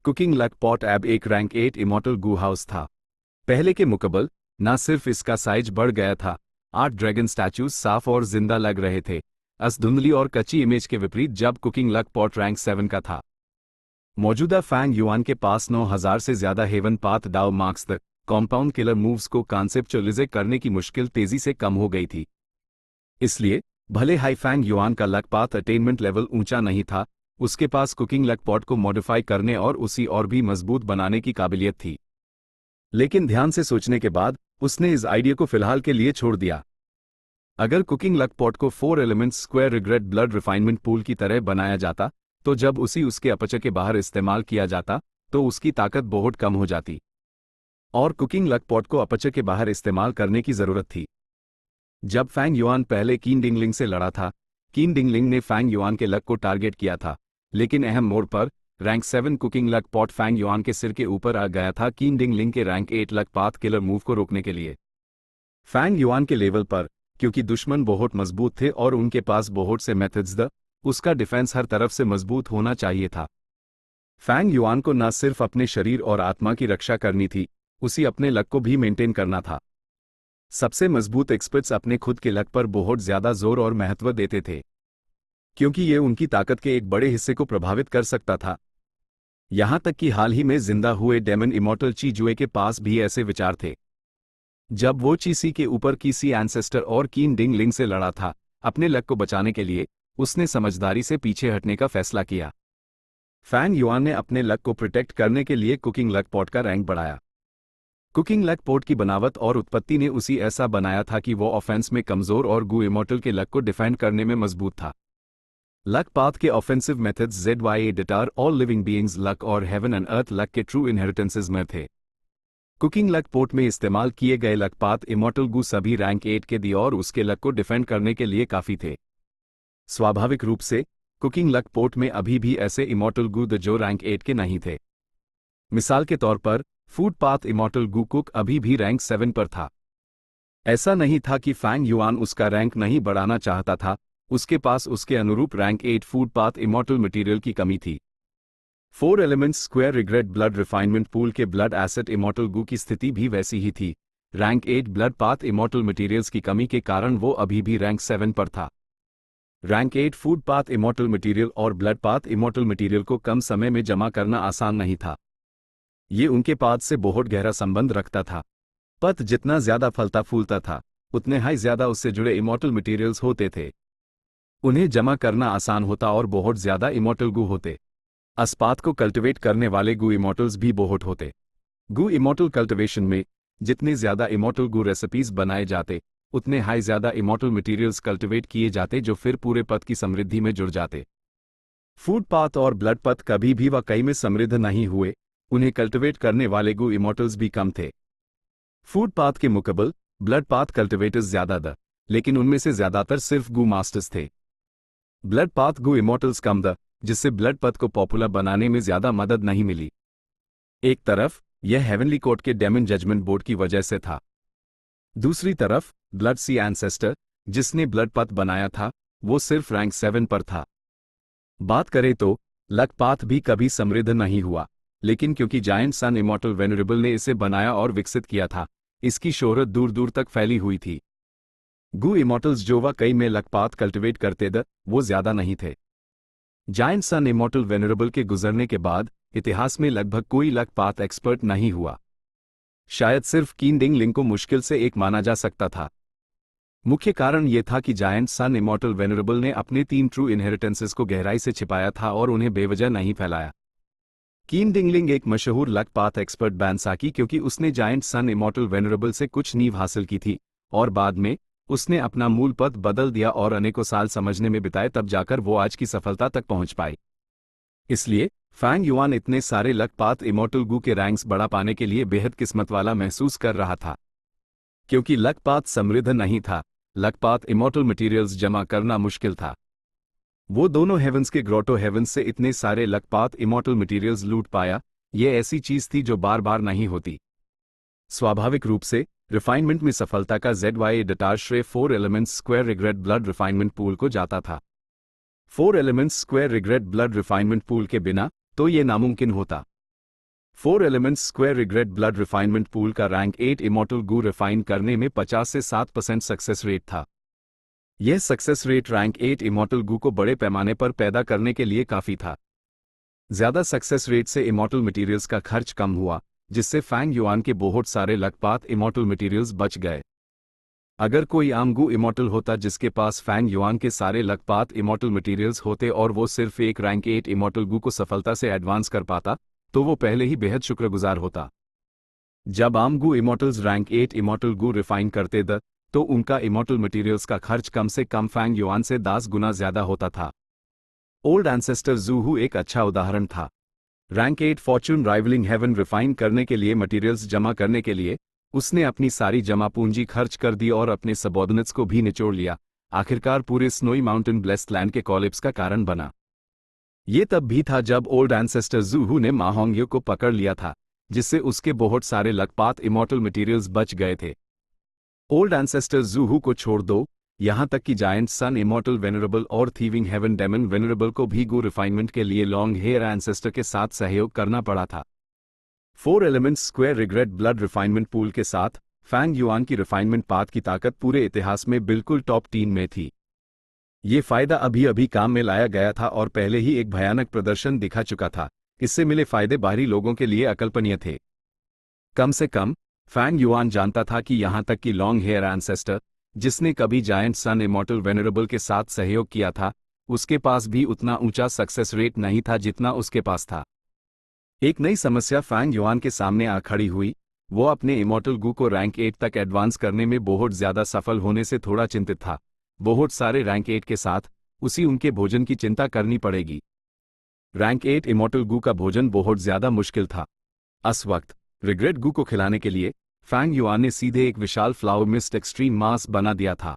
कुकिंग लक पॉट अब एक रैंक 8 इमॉर्टल गू हाउस था। पहले के मुकाबले न सिर्फ इसका साइज बढ़ गया था, 8 ड्रैगन स्टैचूज साफ और जिंदा लग रहे थे, धुंधली और कच्ची इमेज के विपरीत जब कुकिंग लक पॉट रैंक 7 का था। मौजूदा फैंग युआन के पास 9000 से ज्यादा हेवन पाथ डाउ मार्क्स तक कॉम्पाउंड किलर मूव्स को कॉन्सेप्चुअलाइज करने की मुश्किल तेजी से कम हो गई थी। इसलिए भले हाई फैंग युआन का लक पाथ अटेनमेंट लेवल ऊंचा नहीं था, उसके पास कुकिंग लक पॉट को मॉडिफाई करने और उसी और भी मजबूत बनाने की काबिलियत थी। लेकिन ध्यान से सोचने के बाद उसने इस आइडिया को फिलहाल के लिए छोड़ दिया। अगर कुकिंग लक पॉट को 4 elements square regret blood refinement pool की तरह बनाया जाता, तो जब उसके अपचर के बाहर इस्तेमाल किया जाता तो उसकी ताकत बहुत कम हो जाती, और कुकिंग लक पॉट को अपचर के बाहर इस्तेमाल करने की जरूरत थी। जब फैंग युआन पहले कीन डिंगलिंग से लड़ा था, कीन डिंगलिंग ने फैंग युआन के लक को टारगेट किया था, लेकिन अहम मोड़ पर rank 7 cooking luck pot Fang Yuan के सिर के ऊपर आ गया था कीन डिंगलिंग के rank 8 luck path killer move को रोकने के लिए। फैंग युआन के लेवल पर, क्योंकि दुश्मन बहुत मजबूत थे और उनके पास बहुत से मेथड्स उसका डिफेंस हर तरफ से मजबूत होना चाहिए था। फैंग युआन को न सिर्फ अपने शरीर और आत्मा की रक्षा करनी थी, उसी अपने लक को भी मेंटेन करना था। सबसे मजबूत एक्सपर्ट्स अपने खुद के लक पर बहुत ज्यादा जोर और महत्व देते थे, क्योंकि ये उनकी ताकत के एक बड़े हिस्से को प्रभावित कर सकता था। यहां तक कि हाल ही में जिंदा हुए डेमन इमॉर्टल ची जुए के पास भी ऐसे विचार थे। जब वो चीसी के ऊपर किसी एंसेस्टर और कीन डिंगलिंग से लड़ा था, अपने लक को बचाने के लिए उसने समझदारी से पीछे हटने का फैसला किया। फैंग युआन ने अपने लक को प्रोटेक्ट करने के लिए कुकिंग लक पॉट का रैंक बढ़ाया। कुकिंग लक पॉट की बनावट और उत्पत्ति ने उसी ऐसा बनाया था कि वो ऑफेंस में कमजोर और गू इमॉर्टल के लक को डिफेंड करने में मजबूत था। लक पाथ के ऑफेंसिव मेथड्स ZYA डिटार ऑल लिविंग बीइंग्स लक और हेवन एंड अर्थ लक के ट्रू इनहेरिटेंसेस में थे। कुकिंग लक पॉट में इस्तेमाल किए गए लक पाथ इमॉर्टल गू सभी रैंक 8 के दी और उसके लक को डिफेंड करने के लिए काफी थे। स्वाभाविक रूप से कुकिंग लक पॉट में अभी भी ऐसे इमॉर्टल गू जो रैंक 8 के नहीं थे। मिसाल के तौर पर फूड पाथ इमॉर्टल गू कुक अभी भी रैंक 7 पर था। ऐसा नहीं था कि फैंग युआन उसका रैंक नहीं बढ़ाना चाहता था, उसके पास उसके अनुरूप rank 8 food path immortal material की कमी थी। 4 elements square regret blood refinement pool के ब्लड एसेट इमॉर्टल गू की स्थिति भी वैसी ही थी। Rank 8 blood path immortal materials की कमी के कारण वो अभी भी रैंक 7 पर था। Rank 8 food path immortal material और ब्लड पाथ इमॉर्टल मटेरियल को कम समय में जमा करना आसान नहीं था। ये उनके पाथ से बहुत गहरा संबंध रखता था। पथ जितना ज्यादा फलता फूलता था, उतने ही ज्यादा उससे जुड़े इमॉर्टल मटेरियल्स होते थे। उन्हें जमा करना आसान होता और बहुत ज्यादा इमॉर्टल गू होते। अस्पात को कल्टिवेट करने वाले गू इमॉर्टल्स भी बहुत होते। गू इमॉर्टल कल्टिवेशन में जितने ज्यादा इमॉर्टल गू रेसिपीज बनाए जाते, उतने हाई ज्यादा इमॉर्टल मटेरियल्स कल्टिवेट किए जाते जो फिर पूरे पथ की समृद्धि में जुड़ जाते। फूड पाथ और ब्लड पथ कभी भी वाकई में समृद्ध नहीं हुए, उन्हें कल्टिवेट करने वाले गू इमॉर्टल्स भी कम थे। फूड पाथ के मुकाबले ब्लड पाथ कल्टिवेटर्स ज्यादा थे, लेकिन उनमें से ज्यादातर सिर्फ गू मास्टर्स थे। ब्लड पाथ गू इमॉर्टल्स कम थे, जिससे ब्लड पथ को पॉपुलर बनाने में ज्यादा मदद नहीं मिली। एक तरफ यह हेवनली कोर्ट के डेमन जजमेंट बोर्ड की वजह से था, दूसरी तरफ ब्लड सी एंसेस्टर जिसने ब्लड पथ बनाया था, वो सिर्फ रैंक 7 पर था। बात करें तो लक पाथ भी कभी समृद्ध नहीं हुआ, लेकिन क्योंकि जायंट सन इमॉर्टल वेनरेबल ने इसे बनाया और विकसित किया था, इसकी शोहरत दूर दूर तक फैली हुई थी। गू इमॉर्टल्स जो वाकई में लकपात कल्टिवेट करते थे वो ज्यादा नहीं थे। जायंट सन इमॉर्टल वेनरेबल के गुजरने के बाद इतिहास में लगभग कोई लकपात एक्सपर्ट नहीं हुआ। शायद सिर्फ कीन डिंग लिंग को मुश्किल से एक माना जा सकता था। मुख्य कारण यह था कि जायंट सन इमॉर्टल वेनरेबल ने अपने 3 ट्रू इनहेरिटेंसेस को गहराई से छिपाया था और उन्हें बेवजह नहीं फैलाया। कीन डिंगलिंग एक मशहूर लकपात एक्सपर्ट बैनसाकी क्योंकि उसने जायंट सन इमॉर्टल वेनरेबल से कुछ नींव हासिल की थी और बाद में उसने अपना मूल पद बदल दिया और अनेकों साल समझने में बिताए, तब जाकर वो आज की सफलता तक पहुंच पाई। इसलिए फैंग युआन इतने सारे लकपात इमॉर्टल गू के रैंक्स बढ़ा पाने के लिए बेहद किस्मत वाला महसूस कर रहा था। क्योंकि लकपात समृद्ध नहीं था, लकपात इमॉर्टल मटेरियल्स जमा करना मुश्किल था। वो दोनों हेवंस के ग्रोटो हेवंस से इतने सारे लकपात इमॉर्टल मटेरियल्स लूट पाया। ये ऐसी चीज थी जो बार बार नहीं होती। स्वाभाविक रूप से रिफाइनमेंट में सफलता का ZY डटार श्रेय 4 elements square regret blood refinement pool को जाता था। 4 elements square regret blood refinement pool के बिना तो ये नामुमकिन होता। 4 elements square regret blood refinement pool का रैंक 8 इमॉर्टल गू रिफाइन करने में 50 से 7% सक्सेस रेट था। यह सक्सेस रेट रैंक 8 इमॉर्टल गू को बड़े पैमाने पर पैदा करने के लिए काफी था। ज्यादा सक्सेस रेट से इमॉर्टल मटेरियल्स का खर्च कम हुआ, जिससे फैंग युआन के बहुत सारे लकपात इमॉर्टल मटेरियल्स बच गए। अगर कोई आम गू इमॉर्टल होता जिसके पास फैंग युआन के सारे लकपात इमॉर्टल मटेरियल्स होते और वो सिर्फ एक रैंक 8 इमॉर्टल गू को सफलता से एडवांस कर पाता, तो वो पहले ही बेहद शुक्रगुजार होता। जब आम गू इमॉर्टल्स रैंक 8 इमॉर्टल गू रिफाइन करते थे तो उनका इमॉर्टल मटेरियल्स का खर्च कम से कम फैंग युआन से 10 गुना ज्यादा होता था। ओल्ड एंसेस्टर ज़ूहू एक अच्छा उदाहरण था। रैंक 8 फॉर्चून राइवलिंग हेवन रिफाइन करने के लिए मटेरियल्स जमा करने के लिए उसने अपनी सारी जमा पूंजी खर्च कर दी और अपने सबऑर्डिनेट्स को भी निचोड़ लिया। आखिरकार पूरे स्नोई माउंटेन ब्लेस्ड लैंड के कॉलेप्स का कारण बना। ये तब भी था जब ओल्ड एंसेस्टर ज़ूहू ने माहोंग्यो को पकड़ लिया था, जिससे उसके बहुत सारे लकपात इमॉर्टल मटेरियल्स बच गए थे। ओल्ड एंसेस्टर ज़ूहू को छोड़ दो, यहां तक कि जायंट सन इमॉर्टल वेनरेबल और थीविंग हेवन डेमन वेनरेबल को भी गू रिफाइनमेंट के लिए लॉन्ग हेयर एंसेस्टर के साथ सहयोग करना पड़ा था। 4 elements square regret blood refinement pool के साथ फैंग युआन की रिफाइनमेंट पाथ की ताकत पूरे इतिहास में बिल्कुल टॉप 3 में थी। ये फायदा अभी अभी काम में लाया गया था और पहले ही एक भयानक प्रदर्शन दिखा चुका था। इससे मिले फायदे बाहरी लोगों के लिए अकल्पनीय थे। कम से कम फैंग युआन जानता था कि यहां तक कि लॉन्ग हेयर एंसेस्टर, जिसने कभी जायंट सन इमॉर्टल वेनरेबल के साथ सहयोग किया था, उसके पास भी उतना ऊंचा सक्सेस रेट नहीं था जितना उसके पास था। एक नई समस्या फैंग युआन के सामने आ खड़ी हुई। वो अपने इमॉर्टल गू को रैंक 8 तक एडवांस करने में बहुत ज्यादा सफल होने से थोड़ा चिंतित था। बहुत सारे रैंक 8 के साथ उसी उनके भोजन की चिंता करनी पड़ेगी। रैंक 8 इमॉर्टल गू का भोजन बहुत ज्यादा मुश्किल था। इस वक्त रिग्रेट गू को खिलाने के लिए फैंग युआन ने सीधे एक विशाल फ्लावर मिस्ट एक्सट्रीम मास बना दिया था।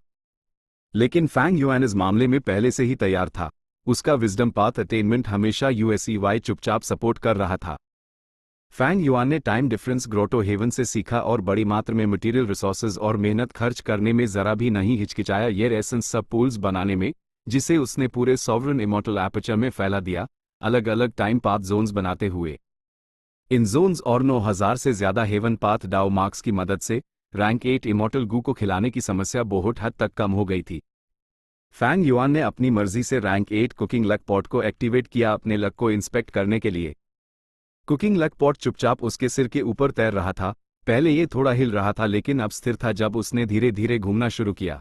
लेकिन फैंग युआन इस मामले में पहले से ही तैयार था। उसका विजडम पाथ अटेनमेंट हमेशा USEY चुपचाप सपोर्ट कर रहा था। फैंग युआन ने टाइम डिफरेंस ग्रोटो हेवन से सीखा और बड़ी मात्रा में मटेरियल रिसोर्सेज और मेहनत खर्च करने में जरा भी नहीं हिचकिचाया ये रेसेंस सब पूल्स बनाने में, जिसे उसने पूरे सॉवरन इमॉर्टल एपर्चर में फैला दिया, अलग अलग टाइम पाथ जोन्स बनाते हुए। इन जोन्स और 9000 से ज्यादा हेवन पाथ डाउ मार्क्स की मदद से रैंक 8 इमॉर्टल गू को खिलाने की समस्या बहुत हद तक कम हो गई थी। फैंग युआन ने अपनी मर्जी से रैंक 8 कुकिंग लक पॉट को एक्टिवेट किया अपने लक को इंस्पेक्ट करने के लिए। कुकिंग लक पॉट चुपचाप उसके सिर के ऊपर तैर रहा था। पहले ये थोड़ा हिल रहा था लेकिन अब स्थिर था जब उसने धीरे धीरे घूमना शुरू किया।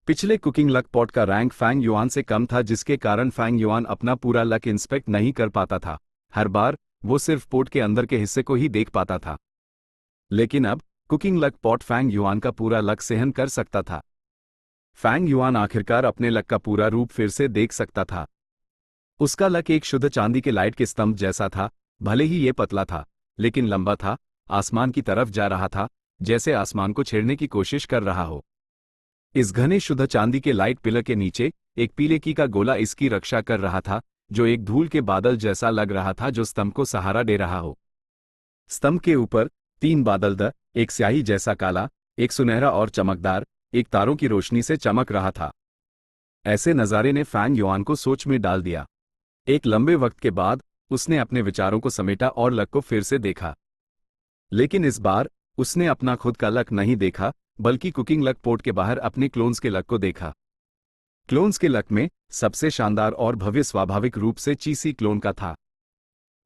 पिछले कुकिंग लक पॉट का रैंक फैंग युआन से कम था, जिसके कारण फैंग युआन अपना पूरा लक इंस्पेक्ट नहीं कर पाता था। हर बार वो सिर्फ पोट के अंदर के हिस्से को ही देख पाता था। लेकिन अब cooking luck pot Fang Yuan का पूरा लक सहन कर सकता था। फैंग युआन आखिरकार अपने लक का पूरा रूप फिर से देख सकता था। उसका लक एक शुद्ध चांदी के लाइट के स्तंभ जैसा था। भले ही ये पतला था, लेकिन लंबा था, आसमान की तरफ जा रहा था, जैसे आसमान को छेड़ने की कोशिश कर रहा हो। इस घने शुद्ध चांदी के लाइट पिलर के नीचे एक पीले की का गोला इसकी रक्षा कर रहा था, जो एक धूल के बादल जैसा लग रहा था जो स्तंभ को सहारा दे रहा हो। स्तंभ के ऊपर 3 बादल एक स्याही जैसा काला, एक सुनहरा और चमकदार, एक तारों की रोशनी से चमक रहा था। ऐसे नज़ारे ने फैंग युआन को सोच में डाल दिया। एक लंबे वक्त के बाद उसने अपने विचारों को समेटा और लक को फिर से देखा। लेकिन इस बार उसने अपना खुद का लक नहीं देखा, बल्कि कुकिंग लक पोर्ट के बाहर अपने क्लोन्स के लक को देखा। क्लोन्स के लक में सबसे शानदार और भव्य स्वाभाविक रूप से चीसी क्लोन का था।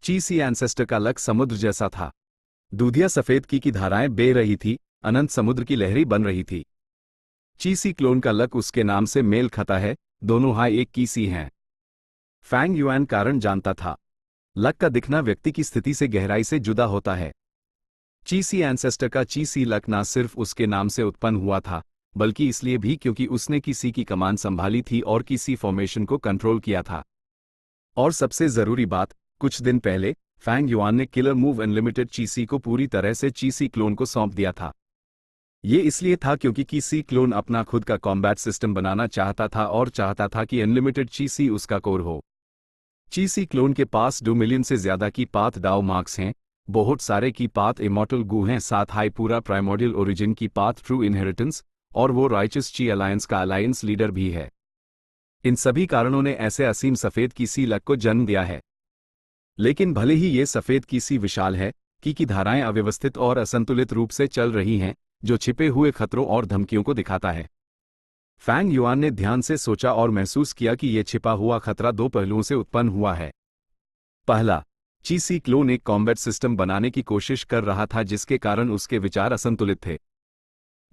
चीसी एंसेस्टर का लक समुद्र जैसा था। दूधिया सफेद की धाराएं बह रही थी, अनंत समुद्र की लहरी बन रही थी। चीसी क्लोन का लक उसके नाम से मेल खाता है, दोनों हाई एक की सी हैं। फैंग युआन कारण जानता था। लक का दिखना व्यक्ति की स्थिति से गहराई से जुदा होता है। चीसी एंसेस्टर का चीसी लक ना सिर्फ उसके नाम से उत्पन्न हुआ था, बल्कि इसलिए भी क्योंकि उसने किसी की कमान संभाली थी और किसी फॉर्मेशन को कंट्रोल किया था। और सबसे जरूरी बात, कुछ दिन पहले फैंग युआन ने किलर मूव अनलिमिटेड चीसी को पूरी तरह से चीसी क्लोन को सौंप दिया था। ये इसलिए था क्योंकि किसी क्लोन अपना खुद का कॉम्बैट सिस्टम बनाना चाहता था और चाहता था कि अनलिमिटेड चीसी उसका कोर हो। चीसी क्लोन के पास 2 मिलियन से ज्यादा की पाथ डाउ मार्क्स हैं, बहुत सारे की पाथ इमॉर्टल गू हैं, साथ हाई पूरा प्राइमोडियल ओरिजिन की पाथ ट्रू इनहेरिटेंस, और वो राइचस ची अलायंस का अलायंस लीडर भी है। इन सभी कारणों ने ऐसे असीम सफेद किसी लक को जन्म दिया है। लेकिन भले ही ये सफेद किसी विशाल है की धाराएं अव्यवस्थित और असंतुलित रूप से चल रही हैं, जो छिपे हुए खतरों और धमकियों को दिखाता है। फैंग युआन ने ध्यान से सोचा और महसूस किया कि यह छिपा हुआ खतरा 2 पहलुओं से उत्पन्न हुआ है। पहला, चीसी क्लोन एक कॉम्बैट सिस्टम बनाने की कोशिश कर रहा था जिसके कारण उसके विचार असंतुलित थे।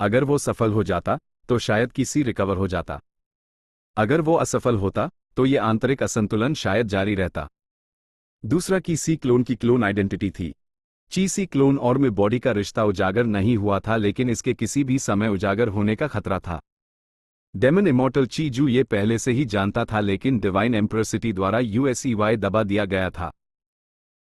अगर वो सफल हो जाता तो शायद किसी रिकवर हो जाता। अगर वो असफल होता तो ये आंतरिक असंतुलन शायद जारी रहता। दूसरा, किसी क्लोन की क्लोन आइडेंटिटी थी। चीसी क्लोन और में बॉडी का रिश्ता उजागर नहीं हुआ था, लेकिन इसके किसी भी समय उजागर होने का खतरा था। डेमन इमॉर्टल ची जू ये पहले से ही जानता था, लेकिन डिवाइन एम्प्रेसिटी द्वारा यूएसईवाई दबा दिया गया था।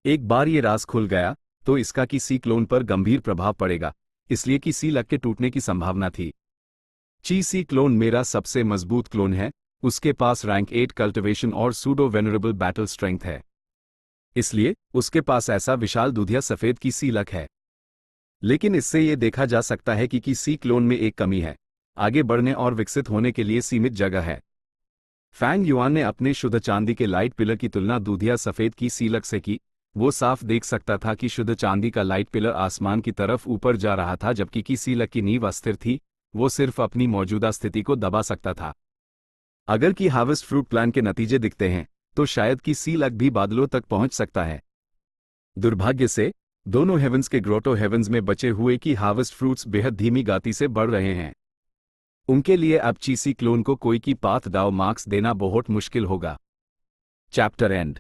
एक बार ये राज खुल गया तो इसका किसी क्लोन पर गंभीर प्रभाव पड़ेगा, इसलिए किसी लक के टूटने की संभावना थी। चीसी क्लोन मेरा सबसे मजबूत क्लोन है, उसके पास रैंक 8 कल्टिवेशन और सूडो वेनरेबल बैटल स्ट्रेंथ है, इसलिए उसके पास ऐसा विशाल दूधिया सफेद की सी लक है। लेकिन इससे यह देखा जा सकता है कि किसी क्लोन में एक कमी है, आगे बढ़ने और विकसित होने के लिए सीमित जगह है। फैंग युआन ने अपने शुद्ध चांदी के लाइट पिलर की तुलना दूधिया सफेद की सी लक से की। वो साफ देख सकता था कि शुद्ध चांदी का लाइट पिलर आसमान की तरफ ऊपर जा रहा था, जबकि किसी लक की नींव अस्थिर थी, वो सिर्फ अपनी मौजूदा स्थिति को दबा सकता था। अगर की हार्वेस्ट फ्रूट प्लान के नतीजे दिखते हैं तो शायद की सी लक भी बादलों तक पहुंच सकता है। दुर्भाग्य से दोनों हेवंस के ग्रोटो हेवंस में बचे हुए की हार्वेस्ट फ्रूट्स बेहद धीमी गति से बढ़ रहे हैं। उनके लिए अब चीसी क्लोन को कोई की पाथ डाउ मार्क्स देना बहुत मुश्किल होगा। Chapter and.